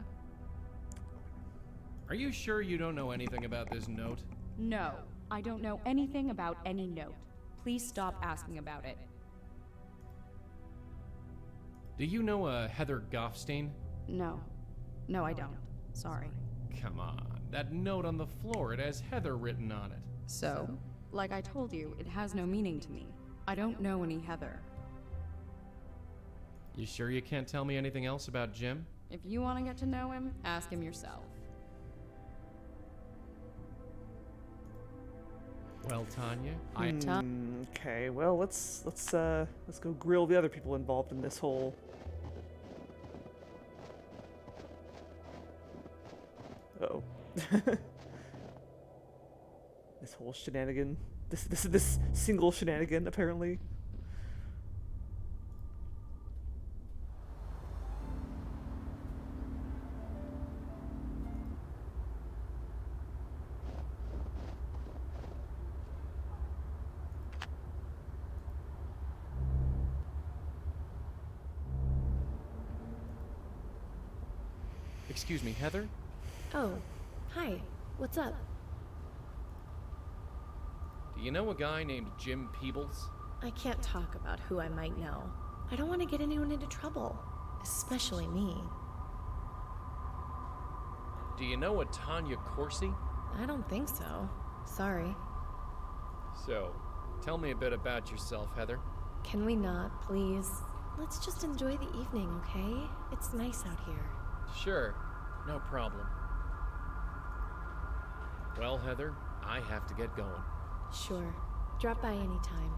Are you sure you don't know anything about this note? No, I don't know anything about any note. Please stop asking about it. Do you know a Heather Goffstein? No. No, I don't. Sorry. Come on, that note on the floor, it has Heather written on it. So, like I told you, it has no meaning to me. I don't know any Heather. You sure you can't tell me anything else about Jim? If you want to get to know him, ask him yourself. Well, Tanya, Okay, well, let's go grill the other people involved in this whole... Uh-oh. This whole shenanigan. This single shenanigan, apparently. Excuse me, Heather? Oh, hi. What's up? Do you know a guy named Jim Peebles? I can't talk about who I might know. I don't want to get anyone into trouble, especially me. Do you know a Tanya Corsi? I don't think so. Sorry. So, tell me a bit about yourself, Heather. Can we not, please? Let's just enjoy the evening, okay? It's nice out here. Sure, no problem. Well, Heather, I have to get going. Sure. Drop by anytime.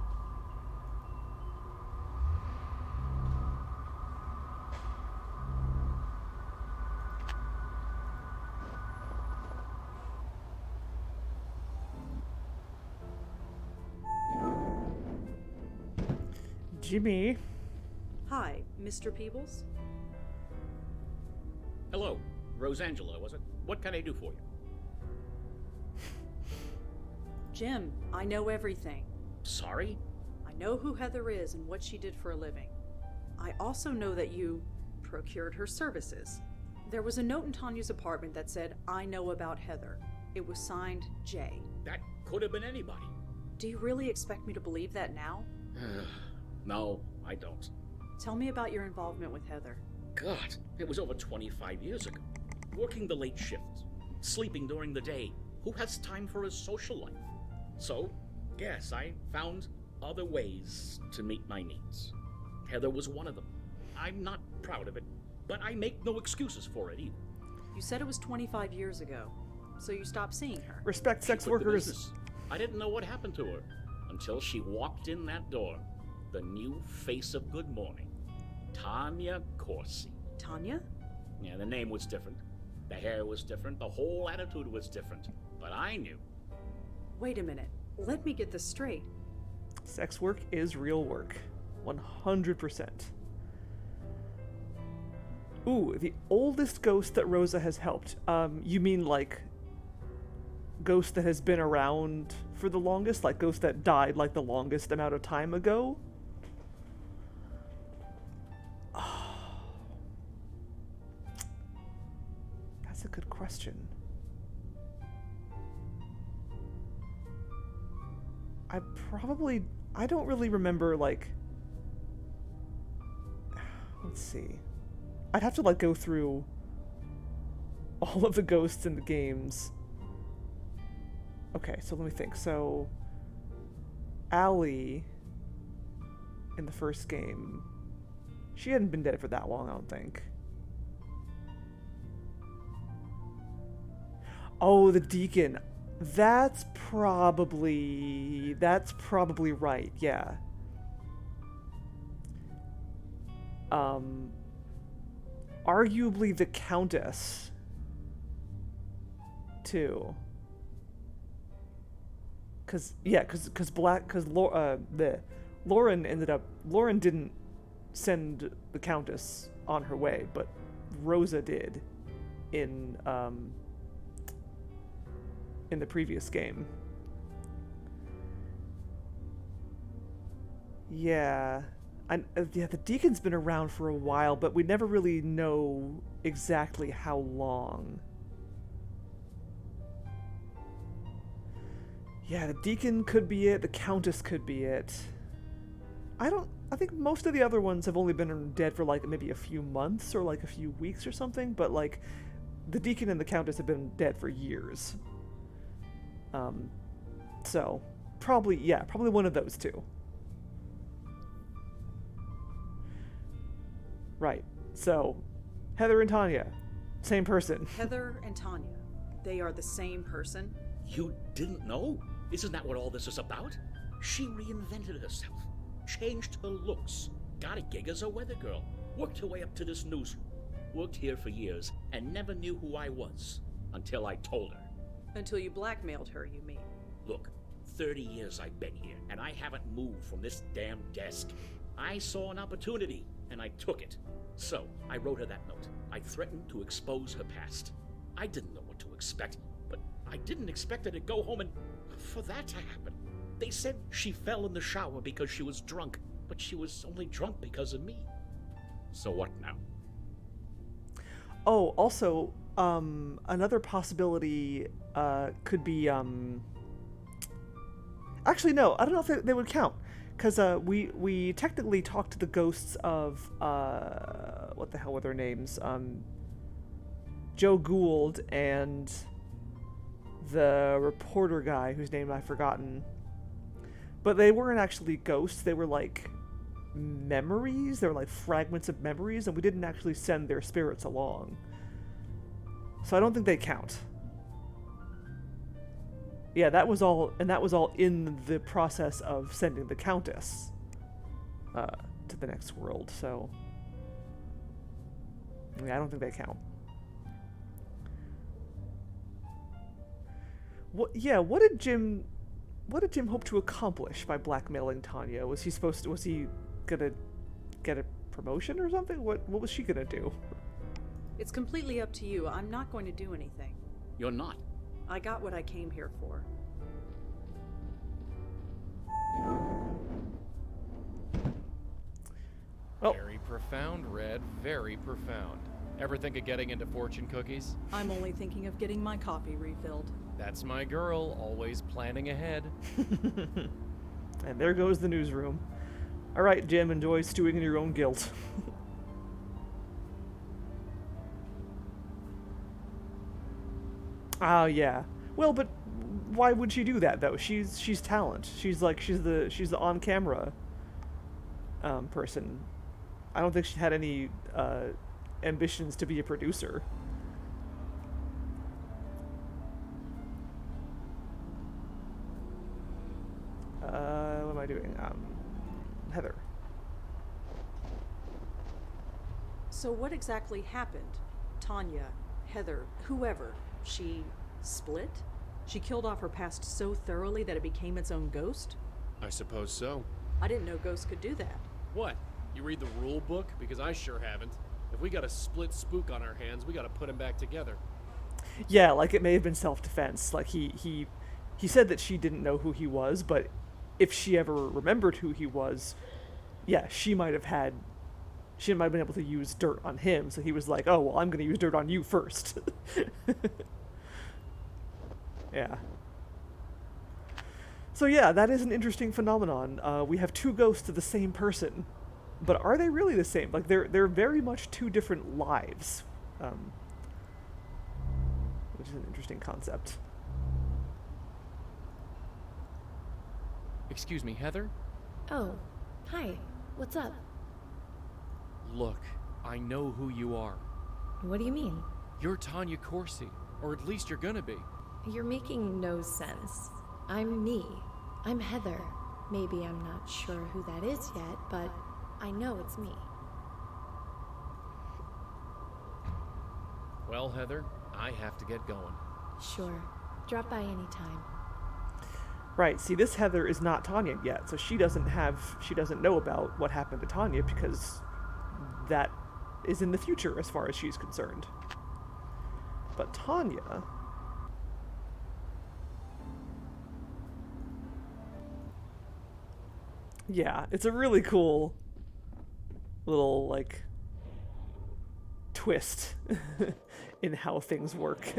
Jimmy. Hi, Mr. Peebles? Hello. Rosangela, was it? What can I do for you? Jim, I know everything. Sorry? I know who Heather is and what she did for a living. I also know that you procured her services. There was a note in Tanya's apartment that said, "I know about Heather." It was signed J. That could have been anybody. Do you really expect me to believe that now? No, I don't. Tell me about your involvement with Heather. God, it was over 25 years ago. Working the late shift, sleeping during the day. Who has time for a social life? So, yes, I found other ways to meet my needs. Heather was one of them. I'm not proud of it, but I make no excuses for it either. You said it was 25 years ago, so you stopped seeing her. Respect sex She quit the workers. business. I didn't know what happened to her until she walked in that door. The new face of Good Morning, Tanya Corsi. Tanya? Yeah, the name was different. The hair was different. The whole attitude was different. But I knew. Wait a minute. Let me get this straight. Sex work is real work. 100%. Ooh, the oldest ghost that Rosa has helped. You mean like ghost that has been around for the longest? Like ghost that died like the longest amount of time ago? That's a good question. I don't really remember, like, let's see. I'd have to, like, go through all of the ghosts in the games. Okay, so let me think. So, Allie, in the first game, she hadn't been dead for that long, I don't think. Oh, the Deacon. That's probably right, yeah. Arguably the Countess, too. Lauren didn't send the Countess on her way, but Rosa did in the previous game. Yeah. The Deacon's been around for a while, but we never really know exactly how long. Yeah, the Deacon could be it, the Countess could be it. I think most of the other ones have only been dead for like maybe a few months or like a few weeks or something, but like the Deacon and the Countess have been dead for years. So probably one of those two. Right. So, Heather and Tanya, same person. Heather and Tanya, they are the same person? You didn't know? Isn't that what all this is about? She reinvented herself, changed her looks, got a gig as a weather girl, worked her way up to this newsroom, worked here for years, and never knew who I was until I told her. Until you blackmailed her, you mean? Look, 30 years I've been here, and I haven't moved from this damn desk. I saw an opportunity, and I took it. So, I wrote her that note. I threatened to expose her past. I didn't know what to expect, but I didn't expect her to go home and for that to happen. They said she fell in the shower because she was drunk, but she was only drunk because of me. So what now? Oh, also, another possibility could be, actually, no, I don't know if they would count. Because we technically talked to the ghosts of, what the hell were their names? Joe Gould and the reporter guy whose name I've forgotten. But they weren't actually ghosts, they were like memories, they were like fragments of memories, and we didn't actually send their spirits along. So I don't think they count. Yeah, that was all in the process of sending the Countess to the next world, so yeah, I don't think they count. What did Jim hope to accomplish by blackmailing Tanya? Was he gonna get a promotion or something? What was she gonna do? It's completely up to you. I'm not going to do anything. You're not. I got what I came here for. Oh. Very profound, Red. Very profound. Ever think of getting into fortune cookies? I'm only thinking of getting my coffee refilled. That's my girl, always planning ahead. And there goes the newsroom. All right, Jim, enjoy stewing in your own guilt. Yeah. Well, but why would she do that though? She's talent. She's the on camera person. I don't think she had any ambitions to be a producer. What am I doing? Heather. So what exactly happened? Tanya, Heather, whoever, she split? She killed off her past so thoroughly that it became its own ghost? I suppose so. I didn't know ghosts could do that. What? You read the rule book? Because I sure haven't. If we got a split spook on our hands, we gotta put him back together. Yeah, like it may have been self-defense. Like he said that she didn't know who he was, but if she ever remembered who he was, yeah, she might have been able to use dirt on him. So he was like, "Oh, well, I'm going to use dirt on you first." Yeah. So yeah, that is an interesting phenomenon. We have two ghosts of the same person, but are they really the same? Like they're very much two different lives, which is an interesting concept. Excuse me, Heather? Oh, hi. What's up? Look, I know who you are. What do you mean? You're Tanya Corsi, or at least you're gonna be. You're making no sense. I'm me. I'm Heather. Maybe I'm not sure who that is yet, but I know it's me. Well, Heather, I have to get going. Sure. Drop by anytime. Right, see, this Heather is not Tanya yet, so she doesn't know about what happened to Tanya because that is in the future as far as she's concerned. But Tanya... Yeah, it's a really cool little, like, twist in how things work.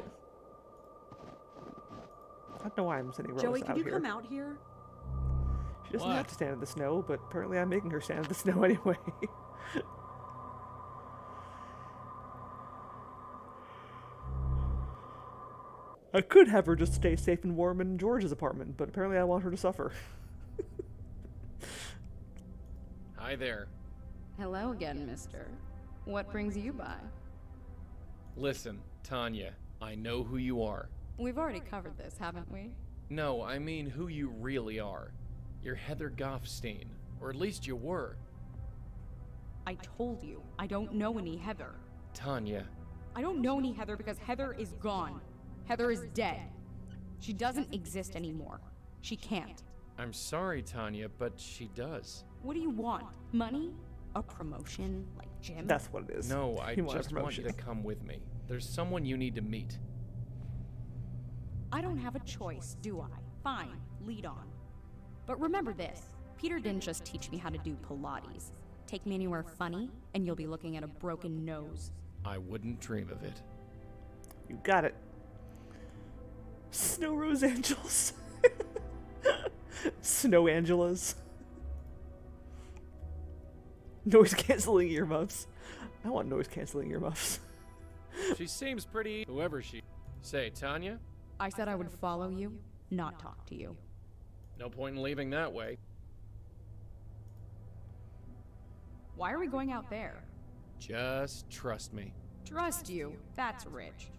I don't know why I'm sending Rose Joey, out could you here. come out here? She doesn't What? have to stand in the snow, but apparently I'm making her stand in the snow anyway. I could have her just stay safe and warm in George's apartment, but apparently I want her to suffer. Hi there. Hello again, mister. What brings you by? Listen, Tanya, I know who you are. We've already covered this, haven't we? No, I mean who you really are. You're Heather Goffstein, or at least you were. I told you, I don't know any Heather. Tanya, I don't know any Heather because Heather is gone. Heather is dead. She doesn't exist anymore. She can't. I'm sorry, Tanya, but she does. What do you want? Money? A promotion? Like Jim? That's what it is. No, I He wanted just want you promotion. to come with me. There's someone you need to meet. I don't have a choice, do I? Fine, lead on. But remember this, Peter didn't just teach me how to do Pilates. Take me anywhere funny, and you'll be looking at a broken nose. I wouldn't dream of it. You got it. Snow Rose Angels. Snow Angelas. Noise canceling earmuffs. I want noise canceling earmuffs. She seems pretty... whoever she... Say, Tanya? I said I would follow you, not talk to you. No point in leaving that way. Why are we going out there? Just trust me. Trust you. That's rich.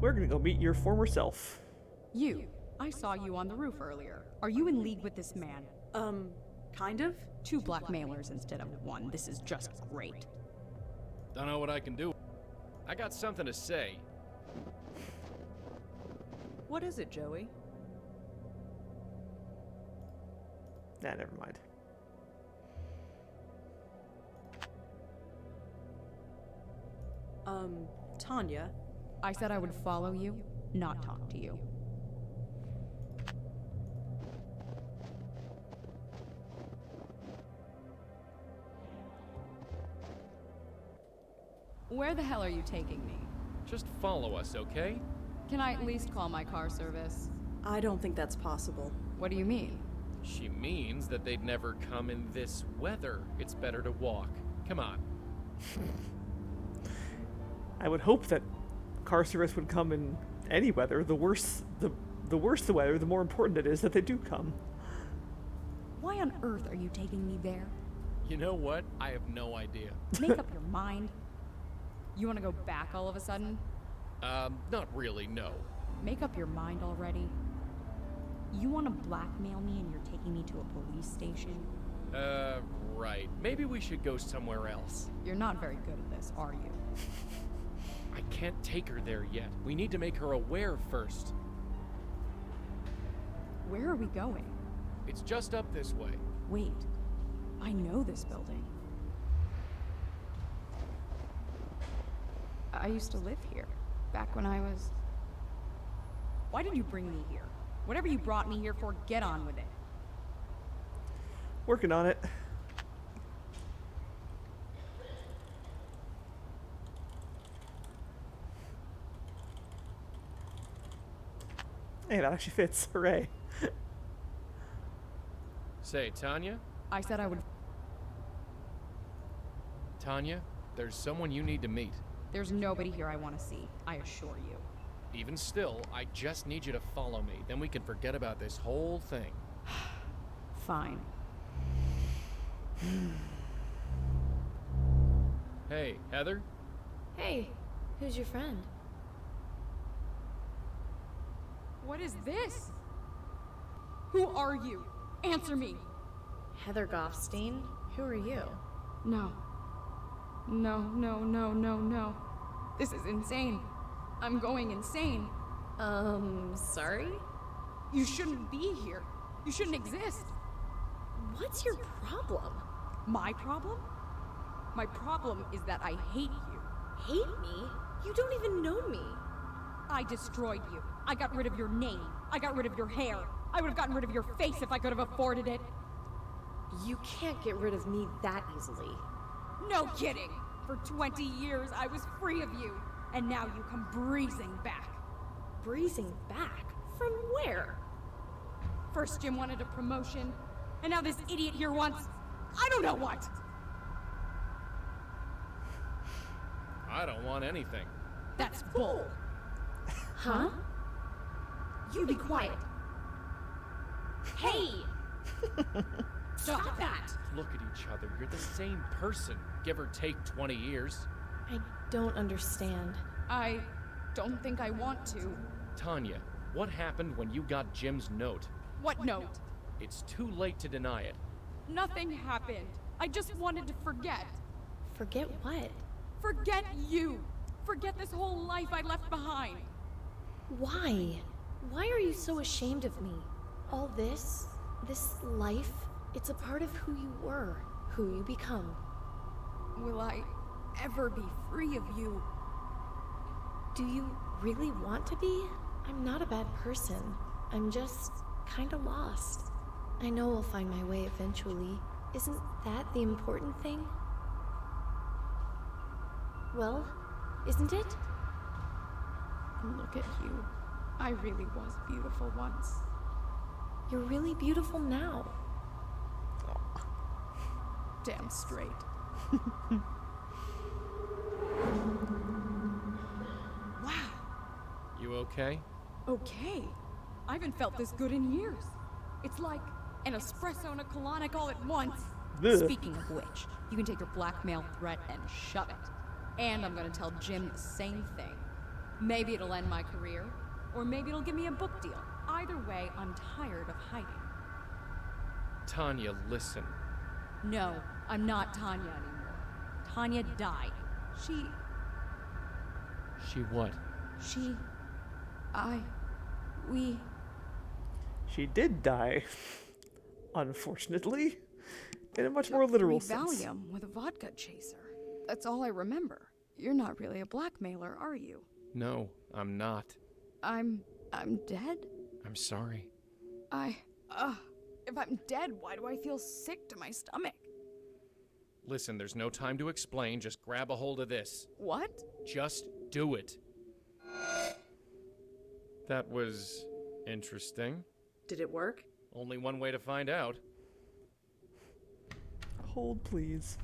We're gonna go meet your former self. You. I saw you on the roof earlier. Are you in league with this man? Kind of? 2 blackmailers instead of 1. This is just great. Don't know what I can do. I got something to say. What is it, Joey? Nah, never mind. Tanya? I said I would follow you, not talk to you. Where the hell are you taking me? Just follow us, okay? Can I at least call my car service? I don't think that's possible. What do you mean? She means that they'd never come in this weather. It's better to walk. Come on. I would hope that car service would come in any weather. The worse the weather, the more important it is that they do come. Why on earth are you taking me there? You know what? I have no idea. Make up your mind. You want to go back all of a sudden? Not really, no. Make up your mind already. You want to blackmail me and you're taking me to a police station? Right. Maybe we should go somewhere else. You're not very good at this, are you? I can't take her there yet. We need to make her aware first. Where are we going? It's just up this way. Wait, I know this building. I used to live here, back when I was... Why did you bring me here? Whatever you brought me here for, get on with it. Working on it. Hey, that actually fits. Hooray. Say, Tanya? I said I would... Tanya, there's someone you need to meet. There's nobody here I want to see, I assure you. Even still, I just need you to follow me. Then we can forget about this whole thing. Fine. Hey, Heather? Hey, who's your friend? What is this? Who are you? Answer me! Heather Goffstein? Who are you? No. No. This is insane. I'm going insane. Sorry? You shouldn't be here. You shouldn't exist. What's your problem? My problem? My problem is that I hate you. Hate me? You don't even know me. I destroyed you. I got rid of your name. I got rid of your hair. I would have gotten rid of your face if I could have afforded it. You can't get rid of me that easily. No kidding! For 20 years, I was free of you. And now you come breezing back. Breezing back? From where? First Jim wanted a promotion, and now this idiot here wants... I don't know what! I don't want anything. That's bull. Huh? You be quiet. Hey! Stop that! Look at each other. You're the same person. Give or take 20 years. I don't understand. I don't think I want to. Tanya, what happened when you got Jim's note? What note? It's too late to deny it. Nothing happened. I just wanted to forget. Forget what? Forget you! Forget this whole life I left behind! Why? Why are you so ashamed of me? All this life, it's a part of who you were, who you become. Will I ever be free of you? Do you really want to be? I'm not a bad person. I'm just kinda lost. I know I'll find my way eventually. Isn't that the important thing? Well, isn't it? Look at you. I really was beautiful once. You're really beautiful now. Damn straight. Wow. You okay? Okay. I haven't felt this good in years. It's like an espresso and a colonic all at once. Ugh. Speaking of which, you can take your blackmail threat and shove it. And I'm gonna tell Jim the same thing. Maybe it'll end my career, or maybe it'll give me a book deal. Either way, I'm tired of hiding. Tanya, listen. No, I'm not Tanya anymore. Tanya died. She what? She did die. Unfortunately. In a much more literal sense. Valium with a vodka chaser. That's all I remember. You're not really a blackmailer, are you? No, I'm not. I'm dead? I'm sorry. If I'm dead, why do I feel sick to my stomach? Listen, there's no time to explain. Just grab a hold of this. What? Just do it. That was interesting. Did it work? Only one way to find out. Hold, please.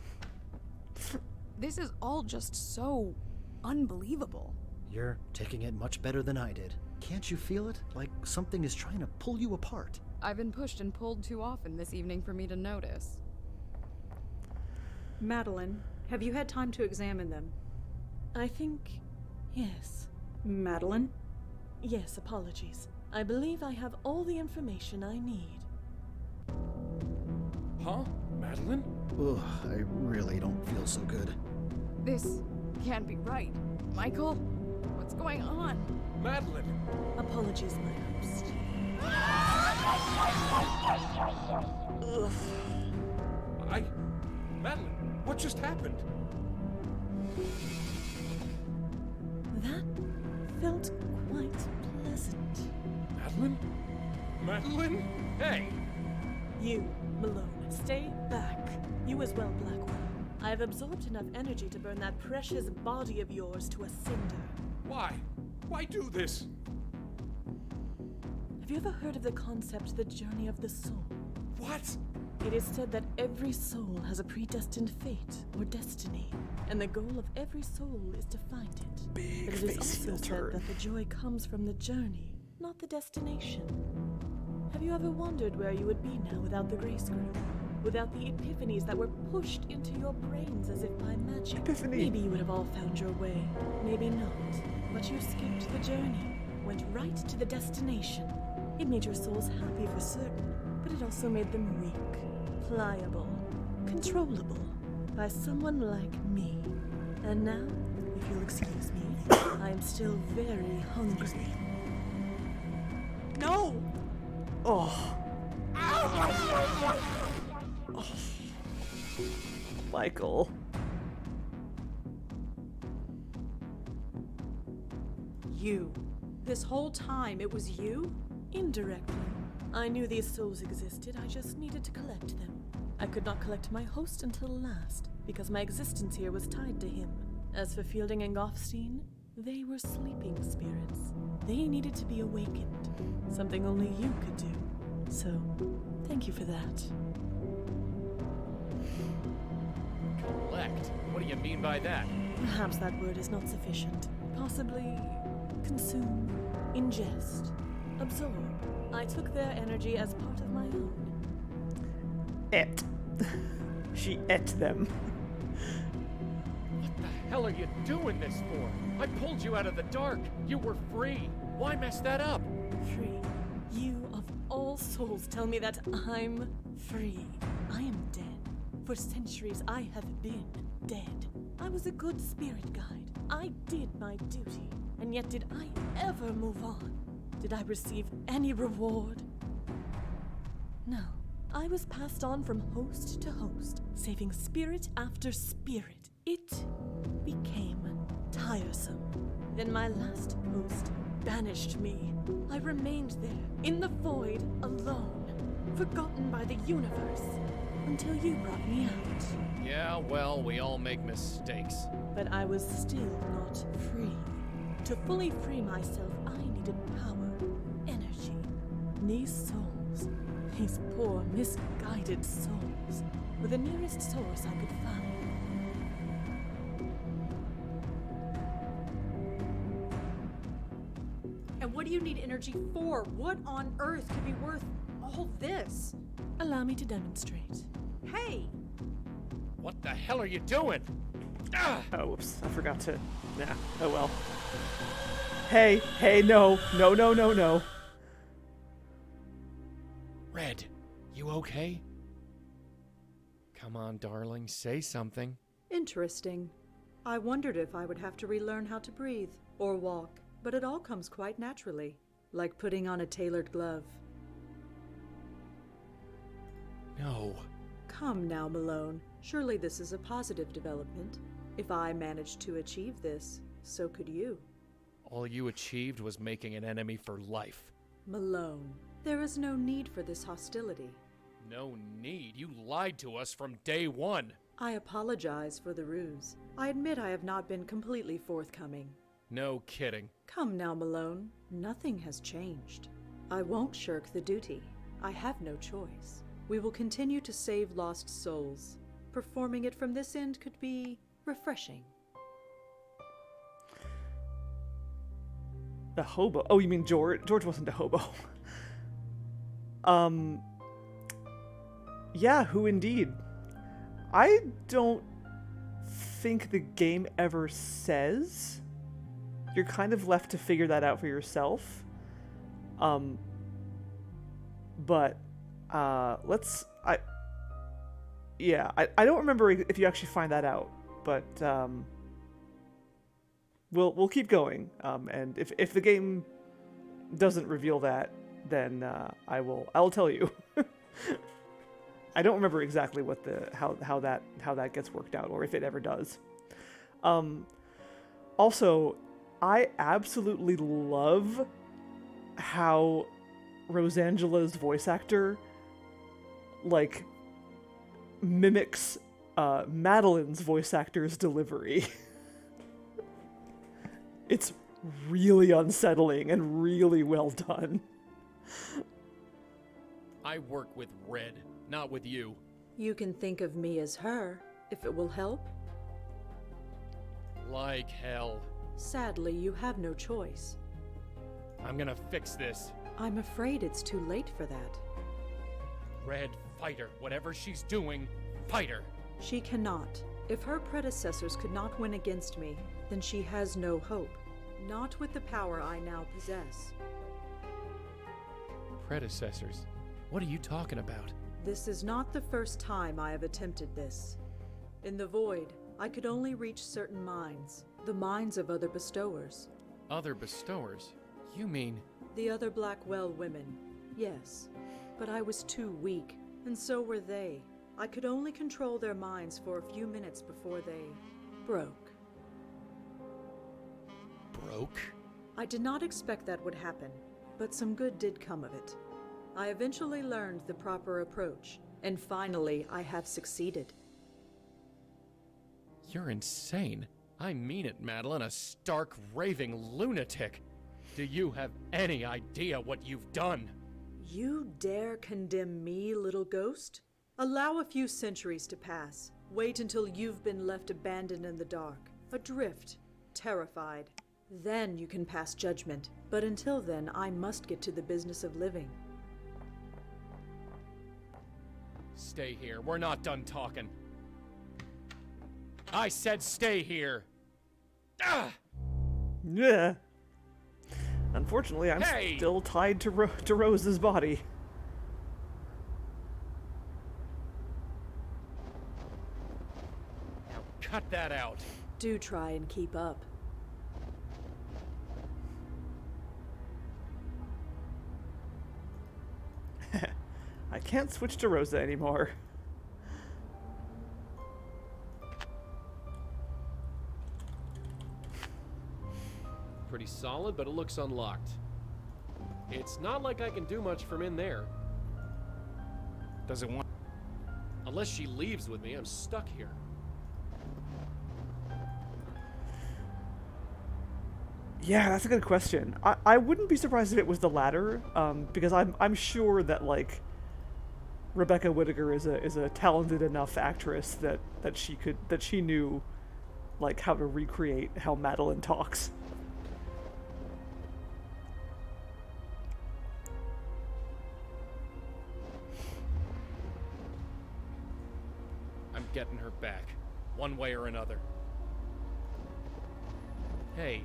This is all just so unbelievable. You're taking it much better than I did. Can't you feel it? Like something is trying to pull you apart. I've been pushed and pulled too often this evening for me to notice. Madeline, have you had time to examine them? I think. Yes. Madeline? Yes, apologies. I believe I have all the information I need. Huh? Madeline? Ugh, I really don't feel so good. This can't be right. Michael, what's going on? Madeline! Apologies, my host. Madeline, what just happened? That felt quite pleasant. Madeline? Madeline? Hey! You, Malone, stay back. You as well, Blackwell. I've absorbed enough energy to burn that precious body of yours to a cinder. Why? Why do this? Have you ever heard of the concept, the journey of the soul? What? It is said that every soul has a predestined fate or destiny, and the goal of every soul is to find it. Big but it is face also heel said turn. that the joy comes from the journey, not the destination. Have you ever wondered where you would be now without the grace group? Without the epiphanies that were pushed into your brains as if by magic? Epiphany. Maybe you would have all found your way, maybe not. But you skipped the journey, went right to the destination. It made your souls happy for certain, but it also made them weak, pliable, controllable by someone like me. And now, if you'll excuse me, I am still very hungry. No! Oh. Michael. You. This whole time it was you? Indirectly. I knew these souls existed, I just needed to collect them. I could not collect my host until last, because my existence here was tied to him. As for Fielding and Goffstein, they were sleeping spirits. They needed to be awakened, something only you could do. So, thank you for that. Collect? What do you mean by that? Perhaps that word is not sufficient. Possibly consume, ingest, absorb. I took their energy as part of my own. Et. She ate them. What the hell are you doing this for? I pulled you out of the dark. You were free. Why mess that up? Free. You of all souls tell me that I'm free. I am dead. For centuries I have been dead. I was a good spirit guide. I did my duty. And yet did I ever move on? Did I receive any reward? No. I was passed on from host to host, saving spirit after spirit. It became tiresome. Then my last host banished me. I remained there, in the void, alone, forgotten by the universe, until you brought me out. Yeah, well, we all make mistakes. But I was still not free. To fully free myself, I needed power, energy. These souls, these poor, misguided souls, were the nearest source I could find. And what do you need energy for? What on earth could be worth all this? Allow me to demonstrate. Hey! What the hell are you doing? Ah! Oh, whoops. I forgot to. Nah. Oh well. Hey, hey, no. No, no, no, no. Red, you okay? Come on, darling, say something. Interesting. I wondered if I would have to relearn how to breathe or walk, but it all comes quite naturally, like putting on a tailored glove. No. Come now, Malone. Surely this is a positive development. If I managed to achieve this, so could you. All you achieved was making an enemy for life. Malone, there is no need for this hostility. No need. You lied to us from day one. I apologize for the ruse. I admit I have not been completely forthcoming. No kidding. Come now, Malone. Nothing has changed. I won't shirk the duty. I have no choice. We will continue to save lost souls. Performing it from this end could be refreshing. The hobo. Oh, you mean George? George wasn't a hobo. Yeah, who indeed? I don't think the game ever says. You're kind of left to figure that out for yourself. But I don't remember if you actually find that out, but we'll keep going. And if the game doesn't reveal that, then I'll tell you. I don't remember exactly what how that gets worked out, or if it ever does. Also, I absolutely love how Rosangela's voice actor like mimics Madeline's voice actor's delivery. It's really unsettling and really well done. I work with Red, not with you. You can think of me as her, if it will help. Like hell. Sadly, you have no choice. I'm gonna fix this. I'm afraid it's too late for that. Red, fight her. Whatever she's doing, fight her. She cannot. If her predecessors could not win against me, then she has no hope. Not with the power I now possess. Predecessors? What are you talking about? This is not the first time I have attempted this. In the Void, I could only reach certain minds. The minds of other bestowers. Other bestowers? You mean... The other Blackwell women, yes. But I was too weak, and so were they. I could only control their minds for a few minutes before they broke. Broke? I did not expect that would happen, but some good did come of it. I eventually learned the proper approach, and finally I have succeeded. You're insane. I mean it, Madeline, a stark, raving lunatic. Do you have any idea what you've done? You dare condemn me, little ghost? Allow a few centuries to pass. Wait until you've been left abandoned in the dark, adrift, terrified. Then you can pass judgment. But until then, I must get to the business of living. Stay here. We're not done talking. I said stay here. Ah! Yeah. Unfortunately, I'm still tied to Rose's body. Now cut that out. Do try and keep up. I can't switch to Rosa anymore. Pretty solid, but it looks unlocked. It's not like I can do much from in there. Does it want... Unless she leaves with me, I'm stuck here. Yeah, that's a good question. I wouldn't be surprised if it was the latter, because I'm sure that like Rebecca Whittaker is a talented enough actress that she knew like how to recreate how Madeline talks. I'm getting her back, one way or another. Hey,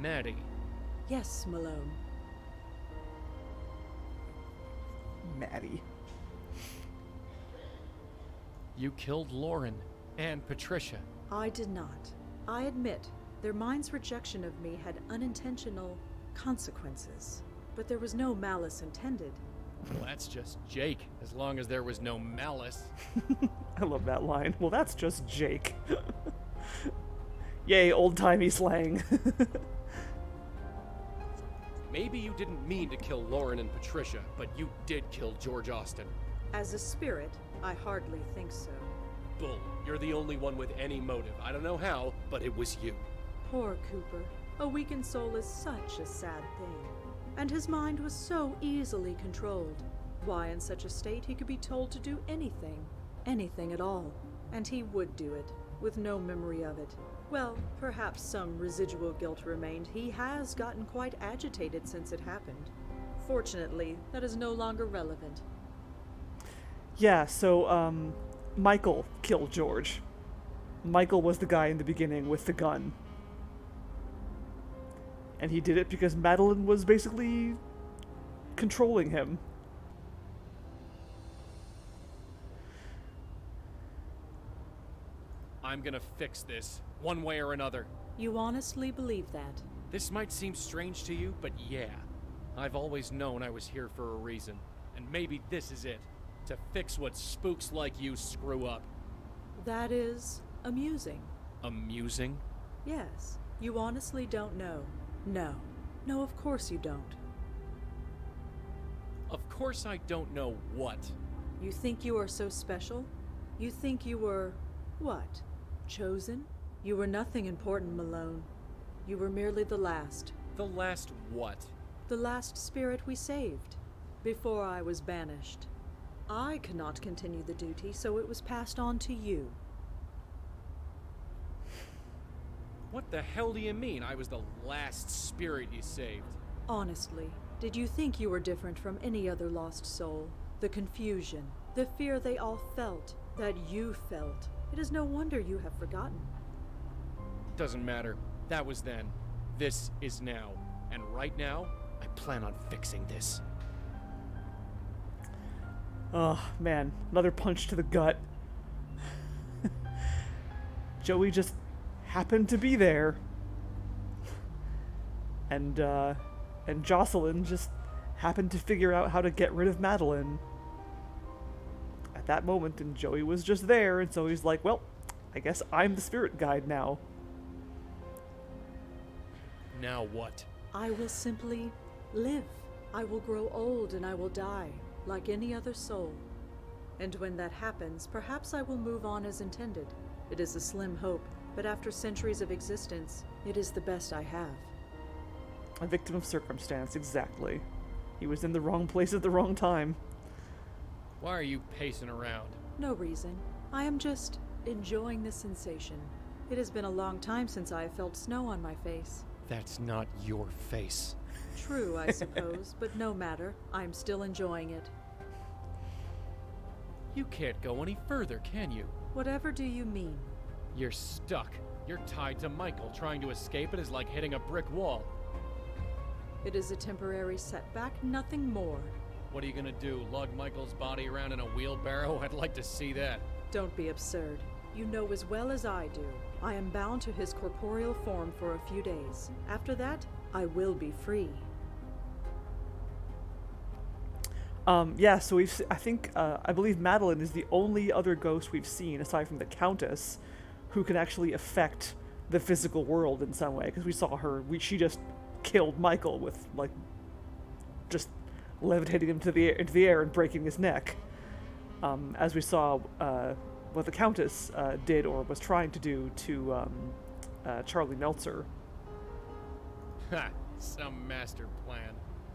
Maddie. Yes, Malone. Maddie. You killed Lauren and Patricia. I did not. I admit, their mind's rejection of me had unintentional consequences. But there was no malice intended. Well, that's just Jake, as long as there was no malice. I love that line. Well, that's just Jake. Yay, old-timey slang. Maybe you didn't mean to kill Lauren and Patricia, but you did kill George Austin. As a spirit, I hardly think so. bull. You're the only one with any motive. I don't know how, but it was you. Poor Cooper. A weakened soul is such a sad thing. And his mind was so easily controlled. Why, in such a state, he could be told to do anything. Anything at all. And he would do it, with no memory of it. Well, perhaps some residual guilt remained. He has gotten quite agitated since it happened. Fortunately, that is no longer relevant. Yeah, so, Michael killed George. Michael was the guy in the beginning with the gun. And he did it because Madeline was basically controlling him. I'm gonna fix this, one way or another. You honestly believe that? This might seem strange to you, but yeah. I've always known I was here for a reason. And maybe this is it. To fix what spooks like you screw up. That is amusing. Amusing? Yes. You honestly don't know. No. No, of course you don't. Of course I don't know what. You think you are so special? You think you were... what? Chosen? You were nothing important, Malone. You were merely the last. The last what? The last spirit we saved. Before I was banished. I could not continue the duty, so it was passed on to you. What the hell do you mean I was the last spirit you saved? Honestly, did you think you were different from any other lost soul? The confusion, the fear they all felt, that you felt. It is no wonder you have forgotten. Doesn't matter. That was then. This is now. And right now, I plan on fixing this. Oh, man. Another punch to the gut. Joey just happened to be there. And Jocelyn just happened to figure out how to get rid of Madeline. At that moment, and Joey was just there, and so he's like, well, I guess I'm the spirit guide now. Now what? I will simply live. I will grow old and I will die, like any other soul. And when that happens, perhaps I will move on as intended. It is a slim hope, but after centuries of existence, it is the best I have. A victim of circumstance, exactly. He was in the wrong place at the wrong time. Why are you pacing around? No reason. I am just enjoying the sensation. It has been a long time since I have felt snow on my face. That's not your face. True, I suppose, but no matter. I'm still enjoying it. You can't go any further, can you? Whatever do you mean? You're stuck. You're tied to Michael. Trying to escape it is like hitting a brick wall. It is a temporary setback, nothing more. What are you gonna do, lug Michael's body around in a wheelbarrow? I'd like to see that. Don't be absurd. You know as well as I do. I am bound to his corporeal form for a few days. After that, I will be free. Yeah, so I believe Madeline is the only other ghost we've seen, aside from the Countess, who can actually affect the physical world in some way, because we saw her, she just killed Michael with, like, just levitating him into the air and breaking his neck. As we saw what the Countess did or was trying to do to Charlie Meltzer. Ha! Some master plan.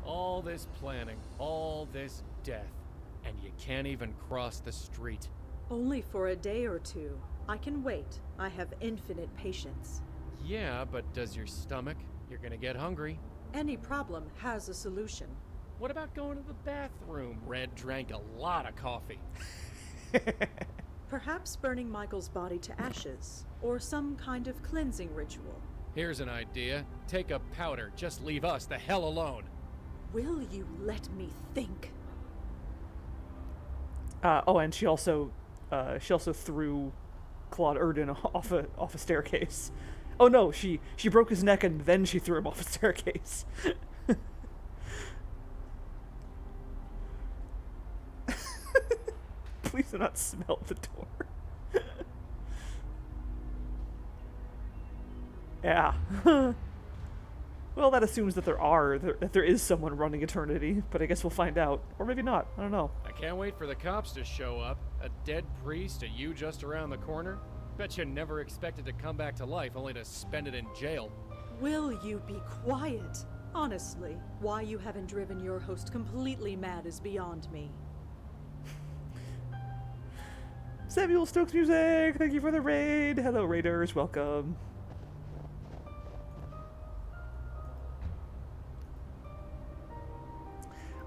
All this planning, all this death, and you can't even cross the street. Only for a day or two. I can wait. I have infinite patience. Yeah, but does your stomach? You're gonna get hungry. Any problem has a solution. What about going to the bathroom? Red drank a lot of coffee. Perhaps burning Michael's body to ashes, or some kind of cleansing ritual. Here's an idea. Take a powder. Just leave us the hell alone. Will you let me think? And she also threw Claude Erdin off a staircase. Oh no, she broke his neck and then she threw him off a staircase. Please do not smell the door. Yeah. Well, that assumes that that there is someone running eternity, but I guess we'll find out. Or maybe not. I don't know. I can't wait for the cops to show up. A dead priest and you just around the corner? Bet you never expected to come back to life only to spend it in jail. Will you be quiet? Honestly, why you haven't driven your host completely mad is beyond me. Samuel Stokes Music, thank you for the raid. Hello, raiders, welcome.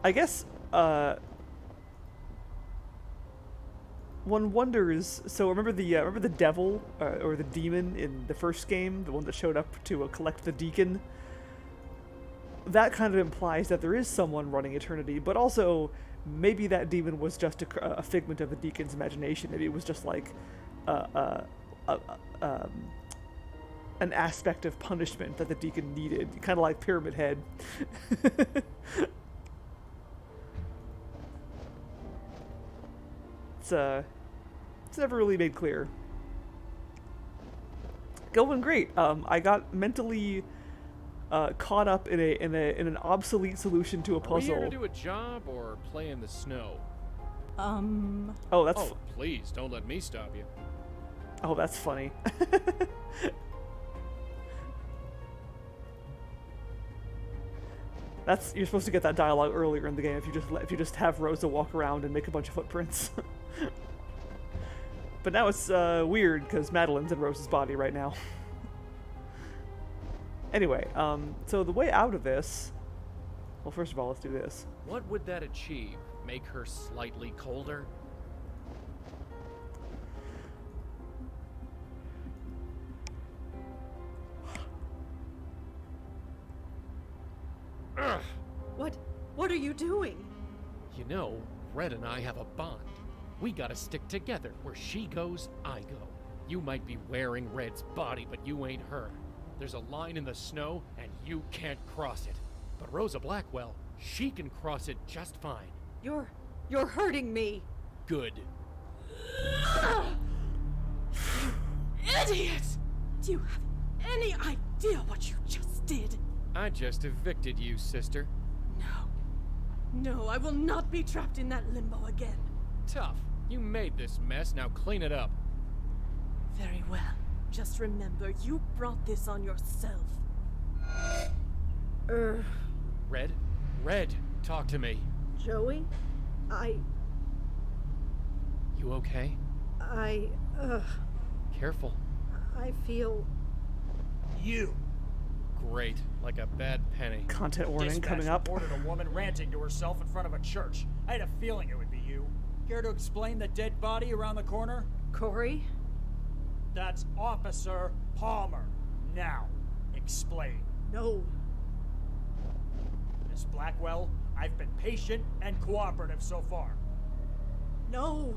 I guess, one wonders. So remember the devil or the demon in the first game, the one that showed up to collect the deacon. That kind of implies that there is someone running eternity, but also maybe that demon was just a figment of the deacon's imagination. Maybe it was just like an aspect of punishment that the deacon needed, kind of like Pyramid Head. It's never really made clear. Going great. I got mentally caught up in an obsolete solution to a puzzle. Are we here to do a job or play in the snow? Oh, that's. Oh, please don't let me stop you. Oh, that's funny. You're supposed to get that dialogue earlier in the game if you just have Rosa walk around and make a bunch of footprints. But now it's weird because Madeline's in Rosa's body right now. Anyway, so the way out of this. Well, first of all, let's do this. What would that achieve? Make her slightly colder? What are you doing? You know, Red and I have a bond. We gotta stick together. Where she goes, I go. You might be wearing Red's body, but you ain't her. There's a line in the snow, and you can't cross it. But Rosa Blackwell, she can cross it just fine. You're hurting me. Good. Idiot! Do you have any idea what you just did? I just evicted you, sister. No, I will not be trapped in that limbo again. Tough. You made this mess, now clean it up. Very well. Just remember, you brought this on yourself. Red, talk to me. Joey? You okay? Careful. I feel... You! Great, like a bad penny. Content warning coming up. Reported a woman ranting to herself in front of a church. I had a feeling it would be you. Care to explain the dead body around the corner? Corey? That's Officer Palmer. Now, explain. No. Miss Blackwell, I've been patient and cooperative so far. No.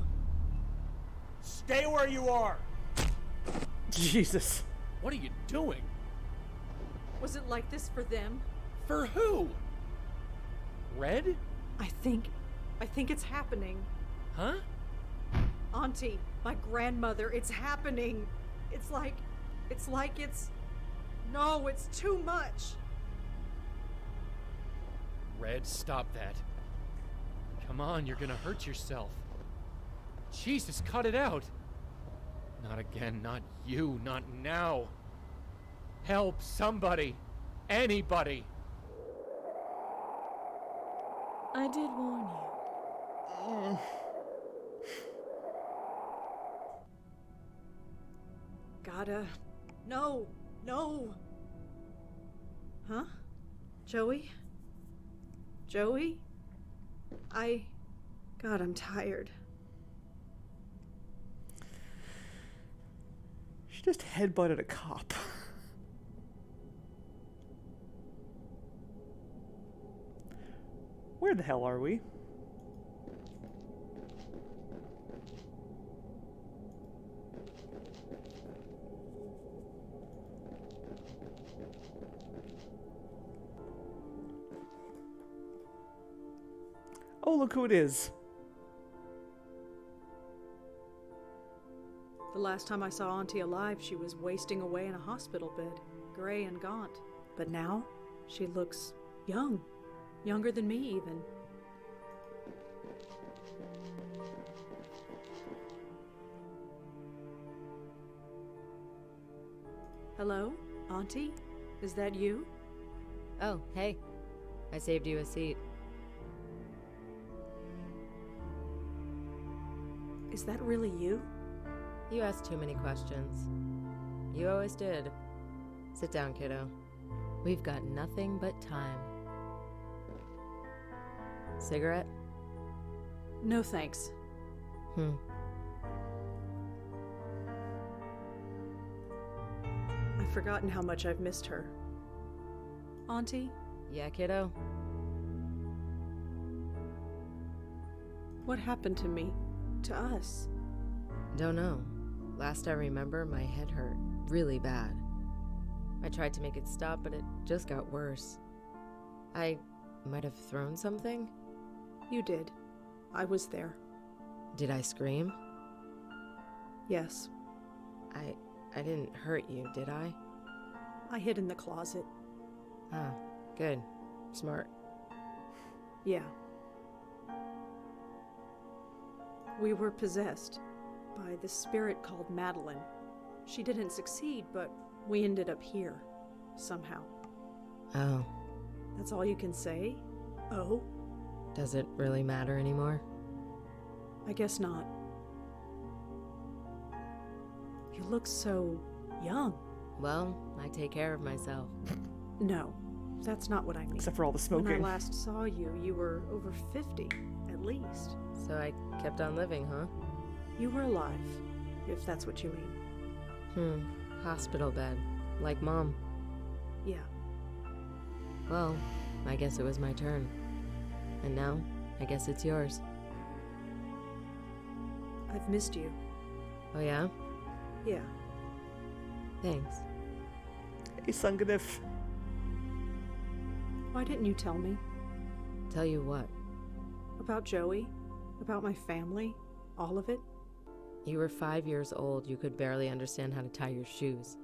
Stay where you are. Jesus. What are you doing? Was it like this for them? For who? Red? I think it's happening. Huh? Auntie, my grandmother, it's happening. It's like it's... No, it's too much. Red, stop that. Come on, you're gonna hurt yourself. Jesus, cut it out. Not again, not you, not now. Help somebody. Anybody. I did warn you. Gotta... No! Huh? Joey? Joey? God, I'm tired. She just headbutted a cop. Where the hell are we? Oh, look who it is. The last time I saw Auntie alive, she was wasting away in a hospital bed, gray and gaunt. But now, She looks young. Younger than me, even. Hello? Auntie? Is that you? Oh, hey. I saved you a seat. Is that really you? You asked too many questions. You always did. Sit down, kiddo. We've got nothing but time. Cigarette? No thanks. I've forgotten how much I've missed her. Auntie? Yeah, kiddo? What happened to me? To us? Don't know. Last I remember, my head hurt really bad. I tried to make it stop, but it just got worse. I might have thrown something? You did. I was there. Did I scream? Yes. I didn't hurt you, did I? I hid in the closet. Ah, good. Smart. Yeah. We were possessed by this spirit called Madeline. She didn't succeed, but we ended up here. Somehow. Oh. That's all you can say? Oh? Does it really matter anymore? I guess not. You look so young. Well, I take care of myself. No, that's not what I mean. Except for all the smoking. When I last saw you, you were over 50, at least. So I kept on living, huh? You were alive, if that's what you mean. Hospital bed. Like Mom. Yeah. Well, I guess it was my turn. And now, I guess it's yours. I've missed you. Oh yeah? Yeah. Thanks. Hey, Sunganif. Why didn't you tell me? Tell you what? About Joey? About my family? All of it? You were 5 years old. You could barely understand how to tie your shoes.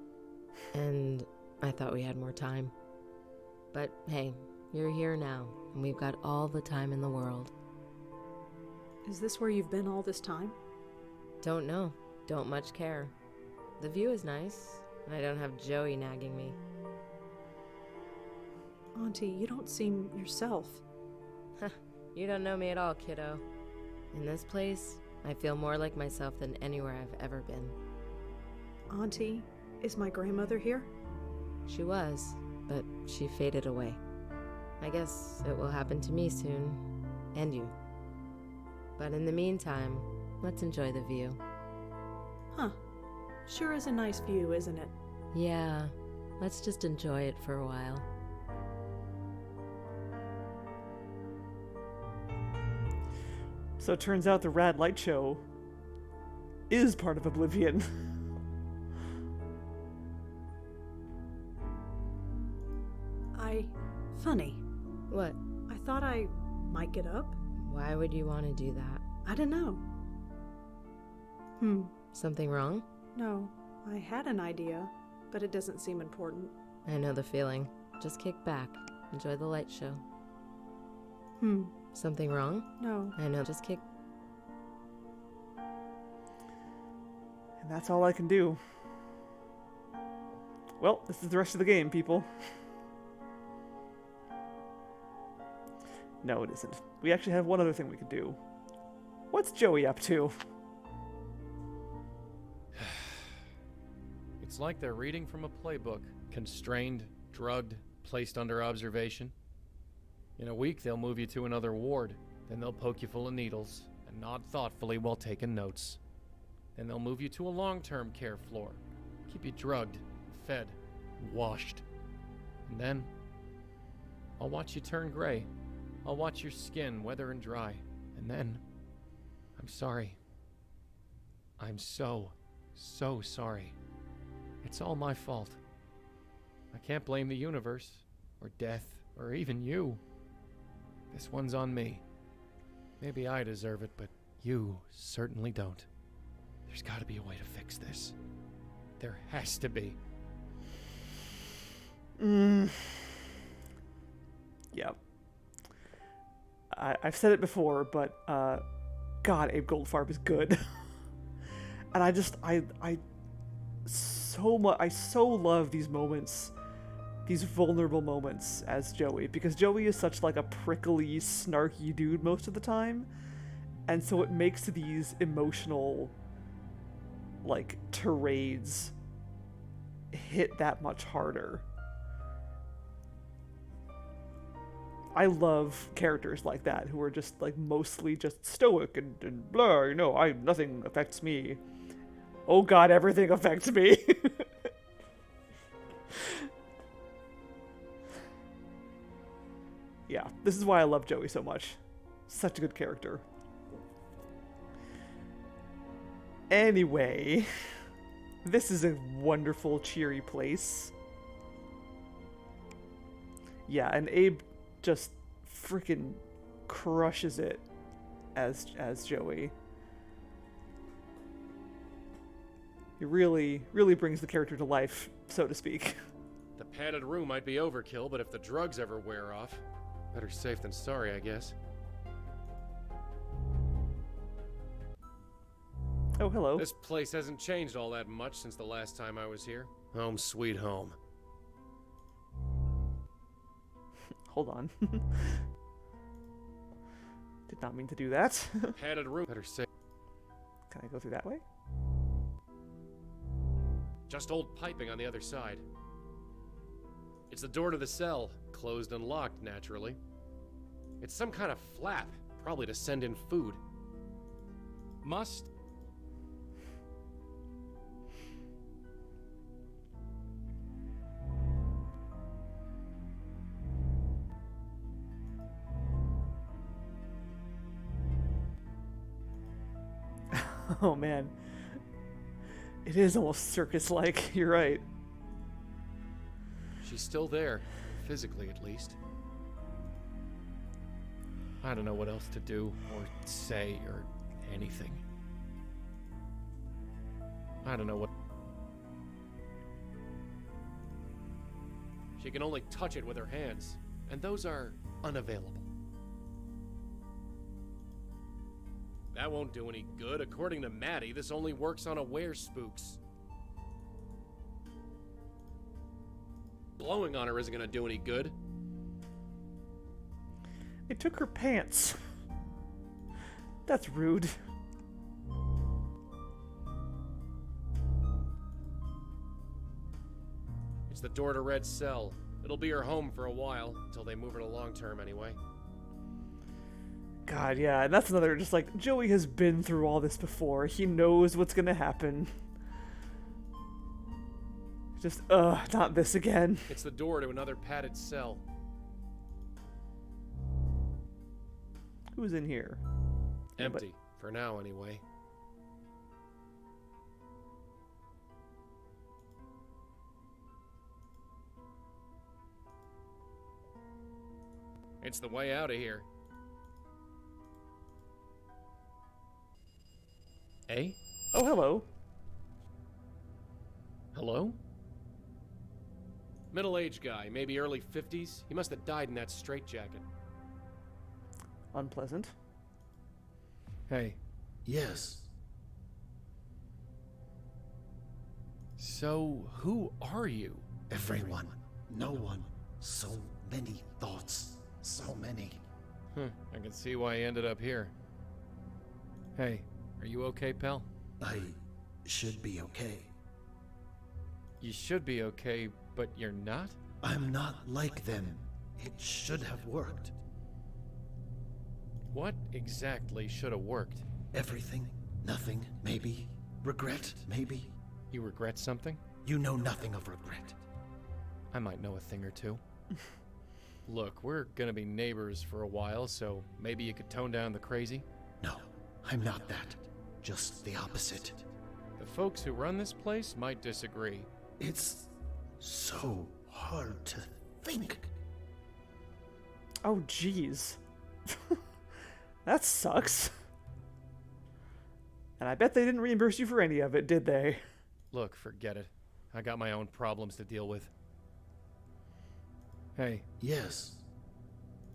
And I thought we had more time. But hey, you're here now, and we've got all the time in the world. Is this where you've been all this time? Don't know. Don't much care. The view is nice, and I don't have Joey nagging me. Auntie, you don't seem yourself. You don't know me at all, kiddo. In this place, I feel more like myself than anywhere I've ever been. Auntie, is my grandmother here? She was, but she faded away. I guess it will happen to me soon, and you. But in the meantime, let's enjoy the view. Huh. Sure is a nice view, isn't it? Yeah, let's just enjoy it for a while. So it turns out the Rad Light Show is part of Oblivion. Funny. What? I thought I might get up. Why would you want to do that? I don't know. Something wrong? No, I had an idea, but it doesn't seem important. I know the feeling. Just kick back. Enjoy the light show. Something wrong? No. I know, just kick. And that's all I can do. Well, this is the rest of the game, people. No, it isn't. We actually have one other thing we could do. What's Joey up to? It's like they're reading from a playbook. Constrained, drugged, placed under observation. In a week, they'll move you to another ward. Then they'll poke you full of needles and nod thoughtfully while taking notes. Then they'll move you to a long-term care floor. Keep you drugged, fed, washed. And then, I'll watch you turn gray. I'll watch your skin weather and dry. And then, I'm sorry. I'm so sorry. It's all my fault. I can't blame the universe, or death, or even you. This one's on me. Maybe I deserve it, but you certainly don't. There's gotta be a way to fix this. There has to be. Yeah. I've said it before, but God, Abe Goldfarb is good. And I so love these moments, these vulnerable moments as Joey, because Joey is such like a prickly, snarky dude most of the time, and so it makes these emotional like tirades hit that much harder. I love characters like that who are just like mostly just stoic and blah, nothing affects me. Oh God, everything affects me. Yeah, this is why I love Joey so much. Such a good character. Anyway, this is a wonderful, cheery place. Yeah, and Abe just freaking crushes it as Joey. He really brings the character to life, so to speak. The padded room might be overkill, but if the drugs ever wear off, better safe than sorry, I guess. Oh, hello. This place hasn't changed all that much since the last time I was here. Home sweet home. Hold on. Did not mean to do that. Padded room. Better safe. Can I go through that way? Just old piping on the other side. It's the door to the cell, closed and locked, naturally. It's some kind of flap, probably to send in food. Must. Oh man. It is almost circus-like, you're right. She's still there, physically at least. I don't know what else to do, or say, or anything. I don't know what... She can only touch it with her hands, and those are unavailable. That won't do any good. According to Maddie, this only works on aware spooks. Blowing on her isn't gonna do any good. It took her pants. That's rude. It's the door to Red's cell. It'll be her home for a while, until they move her to long term anyway. God, yeah, and that's another, just like, Joey has been through all this before. He knows what's gonna happen. Just, not this again. It's the door to another padded cell. Who's in here? Empty, for now anyway. It's the way out of here. Eh? Oh, hello. Hello? Middle-aged guy, maybe early 50s. He must have died in that straitjacket. Unpleasant. Hey. Yes. So, who are you? Everyone. No one. So many thoughts. So many. I can see why he ended up here. Hey, are you okay, pal? I should be okay. You should be okay, but you're not? I'm not like them. It should have worked. What exactly should have worked? Everything. Nothing. Maybe. Regret. Maybe. You regret something? You know nothing of regret. I might know a thing or two. Look, we're gonna be neighbors for a while, so maybe you could tone down the crazy? No, I'm not that. Just the opposite. The folks who run this place might disagree. It's so hard to think. Oh, jeez. That sucks. And I bet they didn't reimburse you for any of it, did they? Look, forget it. I got my own problems to deal with. Hey. Yes.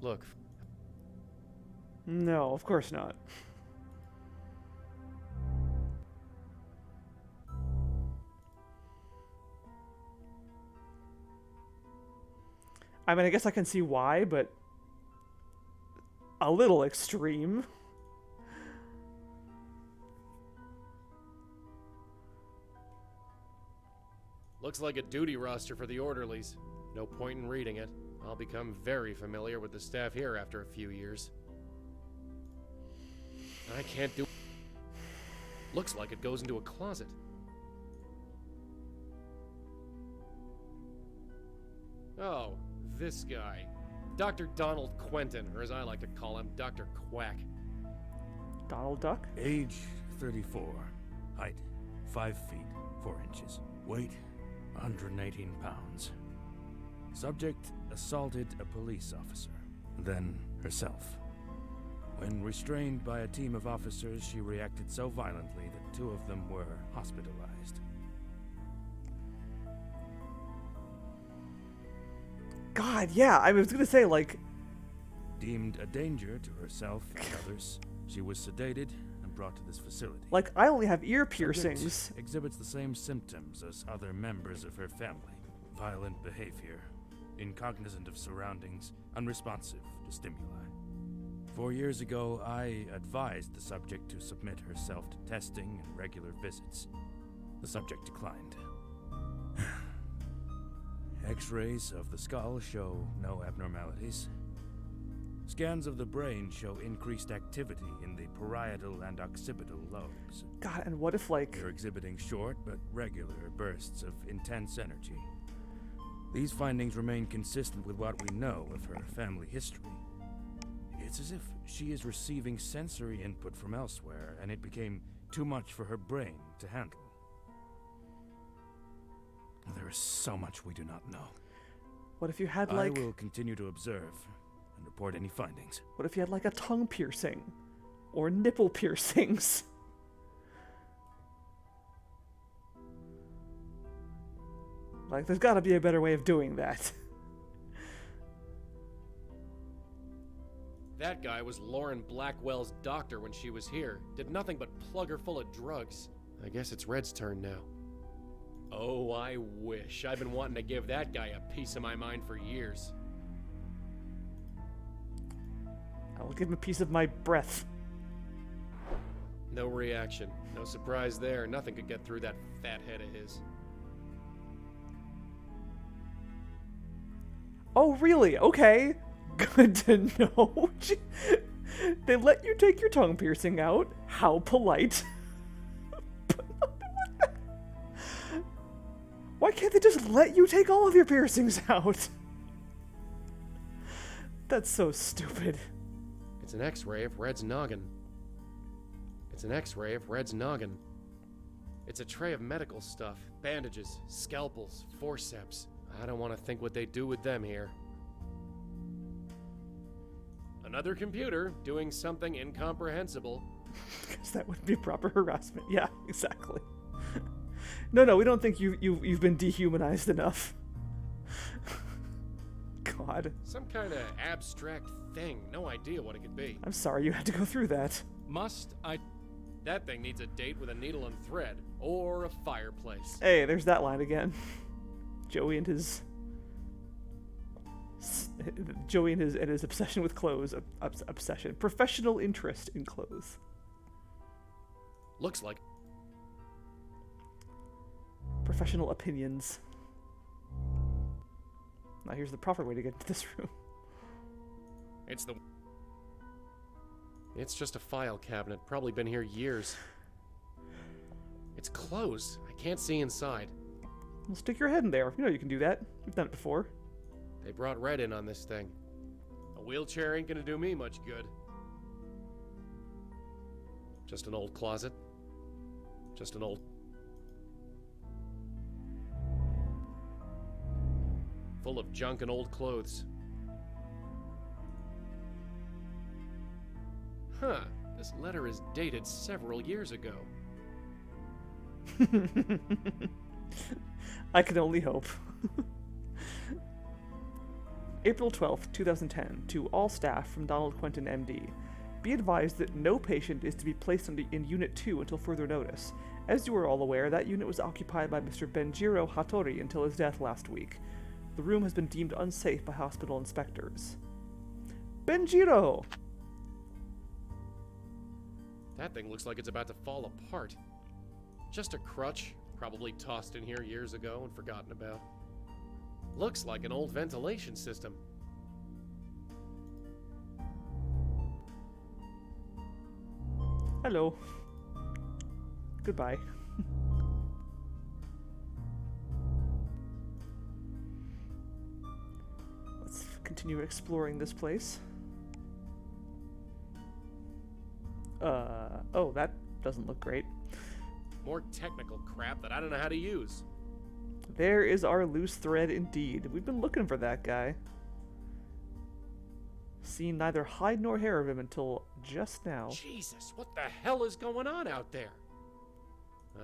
Look, No, of course not. I mean, I guess I can see why, but a little extreme. looks like a duty roster for the orderlies. No point in reading it. I'll become very familiar with the staff here after a few years. I can't do... Looks like it goes into a closet. Oh, this guy. Dr. Donald Quentin, or as I like to call him, Dr. Quack. Donald Duck? Age 34. Height 5 feet 4 inches. Weight 118 pounds. Subject assaulted a police officer, then herself. When restrained by a team of officers, she reacted so violently that 2 of them were hospitalized. God, yeah, I was gonna say, like... Deemed a danger to herself and others, she was sedated and brought to this facility. Like, I only have ear Subject piercings. exhibits the same symptoms as other members of her family. Violent behavior, incognizant of surroundings, unresponsive to stimuli. 4 years ago, I advised the subject to submit herself to testing and regular visits. The subject declined. X-rays of the skull show no abnormalities. Scans of the brain show increased activity in the parietal and occipital lobes. God, and what if, like... They're exhibiting short but regular bursts of intense energy. These findings remain consistent with what we know of her family history. It's as if she is receiving sensory input from elsewhere, and it became too much for her brain to handle. There is so much we do not know. What if you had, like... I will continue to observe and report any findings. What if you had, like, a tongue piercing? Or nipple piercings? Like, there's gotta be a better way of doing that. That guy was Lauren Blackwell's doctor when she was here. Did nothing but plug her full of drugs. I guess it's Red's turn now. Oh, I wish. I've been wanting to give that guy a piece of my mind for years. I will give him a piece of my breath. No reaction. No surprise there. Nothing could get through that fat head of his. Oh, really? Okay. Good to know. They let you take your tongue piercing out. How polite. Why can't they just let you take all of your piercings out? That's so stupid. It's an X-ray of Red's noggin. It's an X-ray of Red's noggin. It's a tray of medical stuff. Bandages, scalpels, forceps. I don't want to think what they do with them here. Another computer doing something incomprehensible. Because that would be proper harassment. Yeah, exactly. No, we don't think you've been dehumanized enough. God. Some kind of abstract thing. No idea what it could be. I'm sorry you had to go through that. Must I... That thing needs a date with a needle and thread. Or a fireplace. Hey, there's that line again. Joey and his obsession with clothes. Obsession. Professional interest in clothes. Looks like... Professional opinions. Now here's the proper way to get into this room. It's just a file cabinet. Probably been here years. It's closed. I can't see inside. Well, stick your head in there. You know you can do that. We've done it before. They brought Red in on this thing. A wheelchair ain't gonna do me much good. Just an old closet. Just an old... full of junk and old clothes. Huh, this letter is dated several years ago. I can only hope. April 12th, 2010, to all staff from Donald Quentin, MD. Be advised that no patient is to be placed in Unit 2 until further notice. As you are all aware, that unit was occupied by Mr. Benjiro Hattori until his death last week. The room has been deemed unsafe by hospital inspectors. Benjiro! That thing looks like it's about to fall apart. Just a crutch, probably tossed in here years ago and forgotten about. Looks like an old ventilation system. Hello. Goodbye. Let's continue exploring this place. Oh, that doesn't look great. More technical crap that I don't know how to use. There is our loose thread indeed. We've been looking for that guy. Seen neither hide nor hair of him until just now. Jesus, what the hell is going on out there?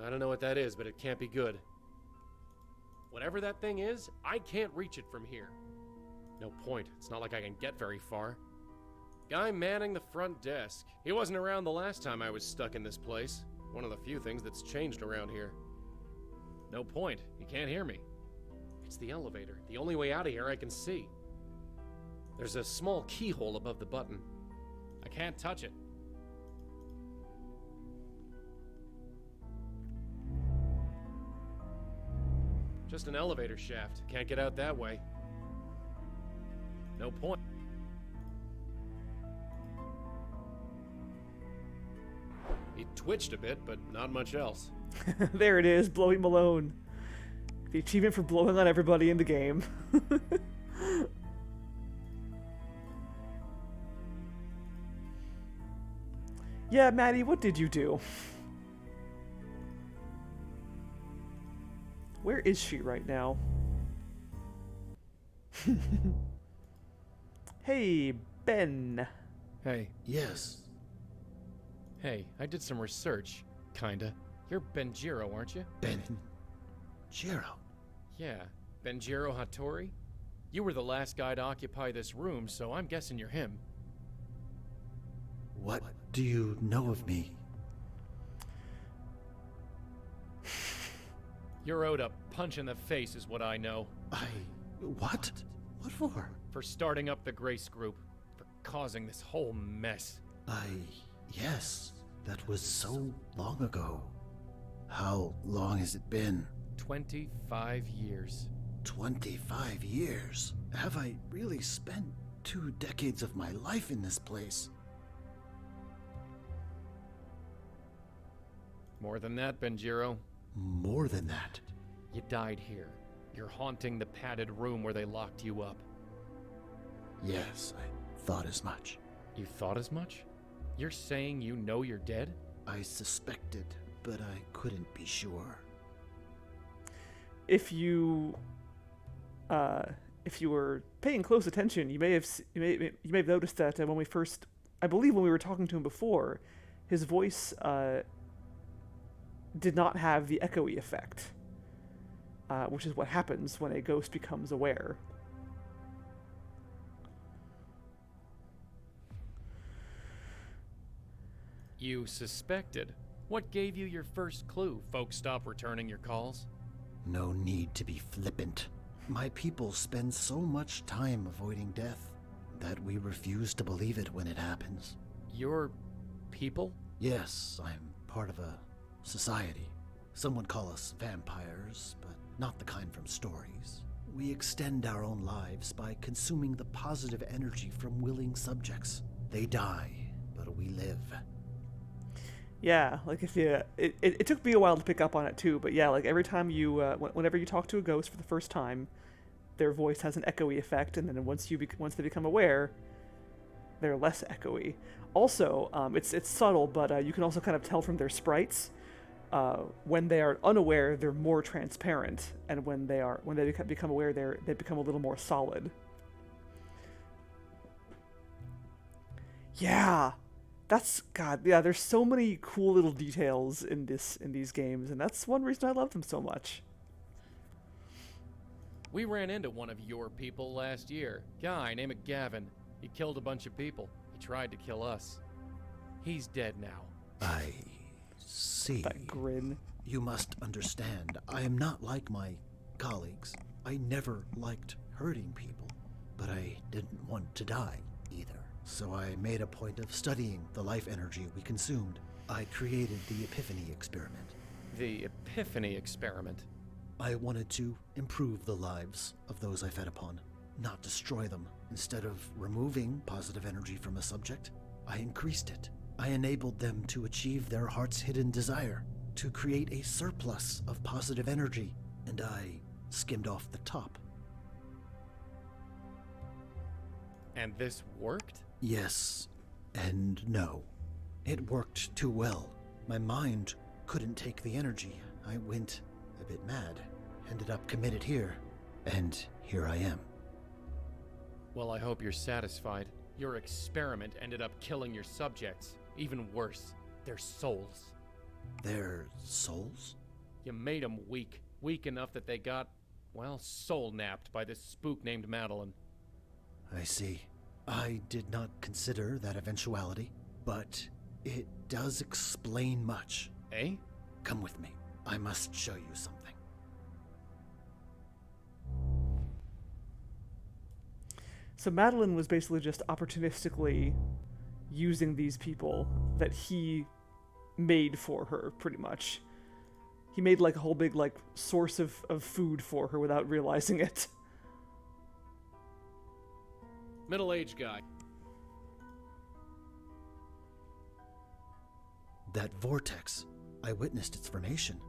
I don't know what that is, but it can't be good. Whatever that thing is, I can't reach it from here. No point. It's not like I can get very far. Guy manning the front desk. He wasn't around the last time I was stuck in this place. One of the few things that's changed around here. No point. He can't hear me. It's the elevator. The only way out of here I can see. There's a small keyhole above the button. I can't touch it. Just an elevator shaft. Can't get out that way. No point. He twitched a bit, but not much else. There it is, blowing Malone. The achievement for blowing on everybody in the game. Yeah, Maddie, what did you do? Where is she right now? Hey, Ben. Hey. Yes. Hey, I did some research. Kinda. You're Benjiro, aren't you? Benjiro? Yeah. Benjiro Hattori? You were the last guy to occupy this room, so I'm guessing you're him. What do you know of me? You're owed a punch in the face is what I know. What? What for? For starting up the Grace Group. For causing this whole mess. Yes. That was so long ago. How long has it been? 25 years. 25 years? Have I really spent 2 decades of my life in this place? More than that, Benjiro. More than that? You died here. You're haunting the padded room where they locked you up. Yes, I thought as much. You thought as much? You're saying you know you're dead? I suspected, but I couldn't be sure. If you were paying close attention, you may have noticed that when we first, I believe when we were talking to him before, his voice did not have the echoey effect, which is what happens when a ghost becomes aware. You suspected? What gave you your first clue? Folks stop returning your calls? No need to be flippant. My people spend so much time avoiding death that we refuse to believe it when it happens. Your people? Yes, I'm part of a society. Some would call us vampires, but not the kind from stories. We extend our own lives by consuming the positive energy from willing subjects. They die, but we live. Yeah, like if you, it took me a while to pick up on it too, but yeah, like every time you, whenever you talk to a ghost for the first time, their voice has an echoey effect, and then once they become aware, they're less echoey. Also, it's subtle, but you can also kind of tell from their sprites. When they are unaware, they're more transparent, and when they become aware, they become a little more solid. Yeah. There's so many cool little details in these games, and that's one reason I love them so much. We ran into one of your people last year. Guy named Gavin. He killed a bunch of people. He tried to kill us. He's dead now. I see. That grin. You must understand, I am not like my colleagues. I never liked hurting people, but I didn't want to die either. So I made a point of studying the life energy we consumed. I created the Epiphany experiment. The Epiphany experiment? I wanted to improve the lives of those I fed upon, not destroy them. Instead of removing positive energy from a subject, I increased it. I enabled them to achieve their heart's hidden desire, to create a surplus of positive energy, and I skimmed off the top. And this worked? Yes, and no. It worked too well. My mind couldn't take the energy. I went a bit mad, ended up committed here, and here I am. Well, I hope you're satisfied. Your experiment ended up killing your subjects. Even worse, their souls. Their souls? You made them weak. Weak enough that they got, well, soul-napped by this spook named Madeline. I see. I did not consider that eventuality, but it does explain much. Eh? Come with me. I must show you something. So Madeline was basically just opportunistically using these people that he made for her, pretty much. He made like a whole big like source of food for her without realizing it. Middle-aged guy. That vortex. I witnessed its formation.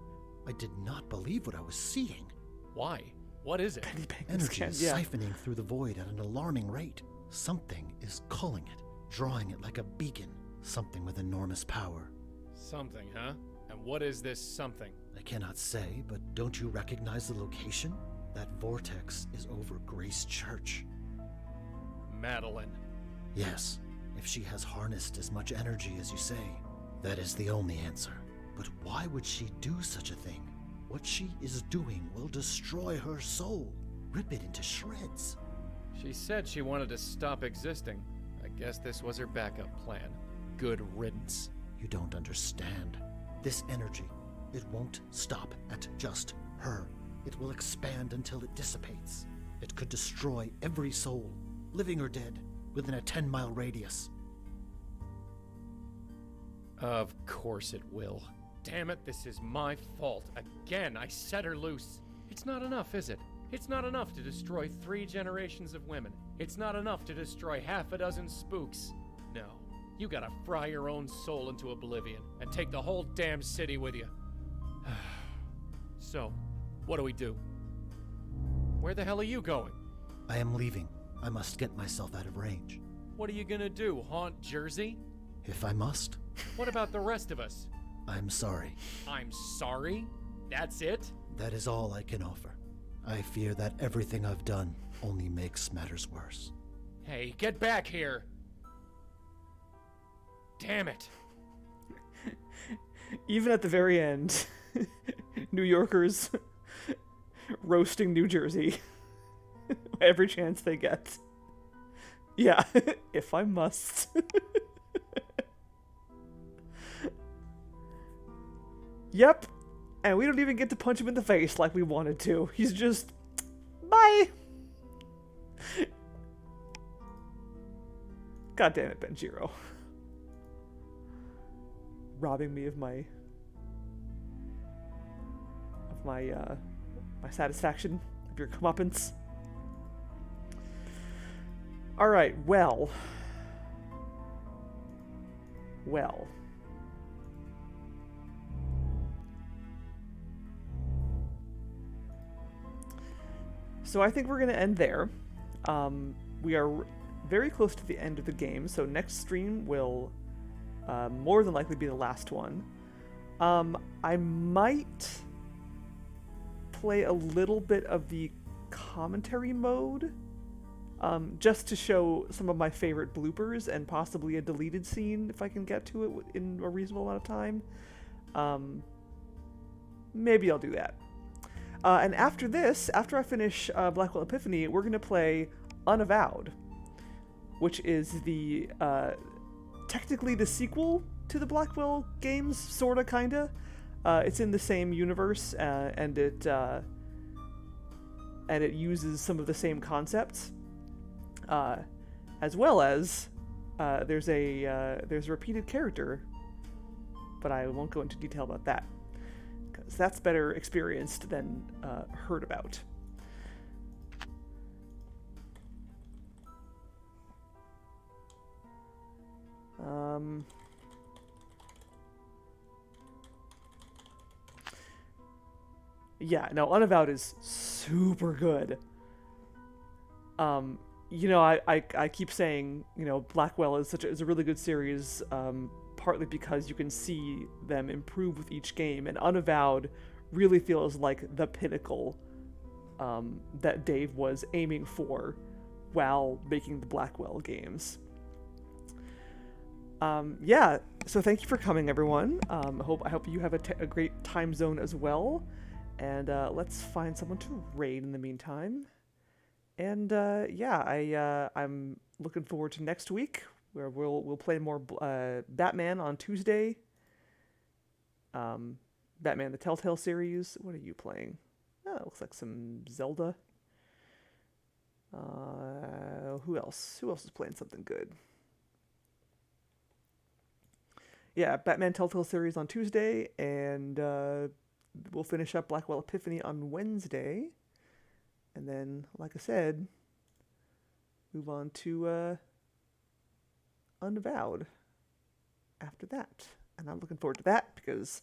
I did not believe what I was seeing. Why? What is it? Energy is siphoning through the void at an alarming rate. Something is calling it, drawing it like a beacon. Something with enormous power. Something, huh? And what is this something? I cannot say, but don't you recognize the location? That vortex is over Grace Church. Madeline. Yes, if she has harnessed as much energy as you say, that is the only answer. But why would she do such a thing? What she is doing will destroy her soul, rip it into shreds. She said she wanted to stop existing. I guess this was her backup plan. Good riddance. You don't understand. This energy, it won't stop at just her. It will expand until it dissipates. It could destroy every soul, living or dead, within a 10-mile radius. Of course it will. Damn it, this is my fault. Again, I set her loose. It's not enough, is it? It's not enough to destroy 3 generations of women. It's not enough to destroy half a dozen spooks. No, you gotta fry your own soul into oblivion and take the whole damn city with you. So, what do we do? Where the hell are you going? I am leaving. I must get myself out of range. What are you gonna do, haunt Jersey? If I must. What about the rest of us? I'm sorry. I'm sorry? That's it? That is all I can offer. I fear that everything I've done only makes matters worse. Hey, get back here! Damn it! Even at the very end, New Yorkers roasting New Jersey every chance they get. Yeah, if I must. Yep, and we don't even get to punch him in the face like we wanted to. He's just, bye! God damn it, Benjiro. Robbing me of my satisfaction, of your comeuppance. Alright, well. So I think we're going to end there. We are very close to the end of the game, so next stream will more than likely be the last one. I might play a little bit of the commentary mode, just to show some of my favorite bloopers and possibly a deleted scene if I can get to it in a reasonable amount of time. Maybe I'll do that. And after this, after I finish Blackwell Epiphany, we're going to play Unavowed, which is the technically the sequel to the Blackwell games, sorta, kinda. It's in the same universe, and it uses some of the same concepts, as well as there's a repeated character, but I won't go into detail about that because that's better experienced than heard about. Yeah, no, Unavowed is super good. You know, I keep saying, you know, Blackwell is is a really good series, partly because you can see them improve with each game, and Unavowed really feels like the pinnacle that Dave was aiming for while making the Blackwell games. Yeah, so thank you for coming, everyone. I hope you have a great time zone as well. And let's find someone to raid in the meantime. And yeah, I'm looking forward to next week, where we'll play more Batman on Tuesday. Batman the Telltale series. What are you playing? Oh, it looks like some Zelda. Who else? Who else is playing something good? Yeah, Batman Telltale series on Tuesday, and we'll finish up Blackwell Epiphany on Wednesday. And then, like I said, move on to Unavowed after that. And I'm looking forward to that because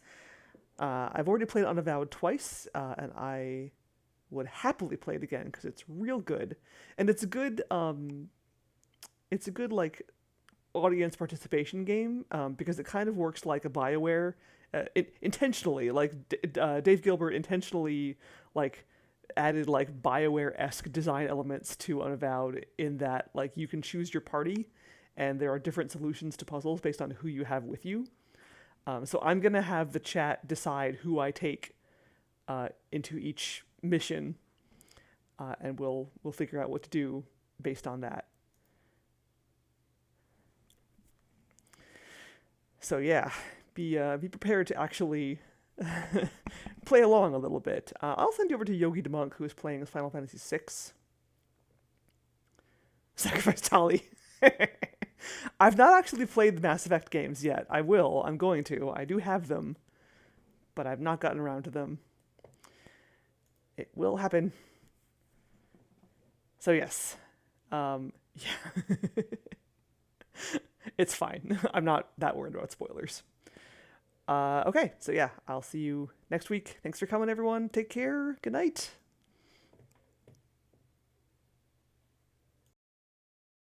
I've already played Unavowed twice, and I would happily play it again because it's real good. And it's a good like audience participation game, because it kind of works like a BioWare, intentionally, like Dave Gilbert intentionally like added like BioWare-esque design elements to Unavowed, in that like you can choose your party and there are different solutions to puzzles based on who you have with you. So I'm gonna have the chat decide who I take into each mission, and we'll figure out what to do based on that. So yeah, be prepared to actually play along a little bit. I'll send you over to Yogi the Monk, who is playing Final Fantasy VI. Sacrifice Tali. I've not actually played the Mass Effect games yet. I will. I'm going to. I do have them, but I've not gotten around to them. It will happen. So yes. Yeah. It's fine. I'm not that worried about spoilers. Okay, so yeah, I'll see you next week. Thanks for coming, everyone. Take care. Good night.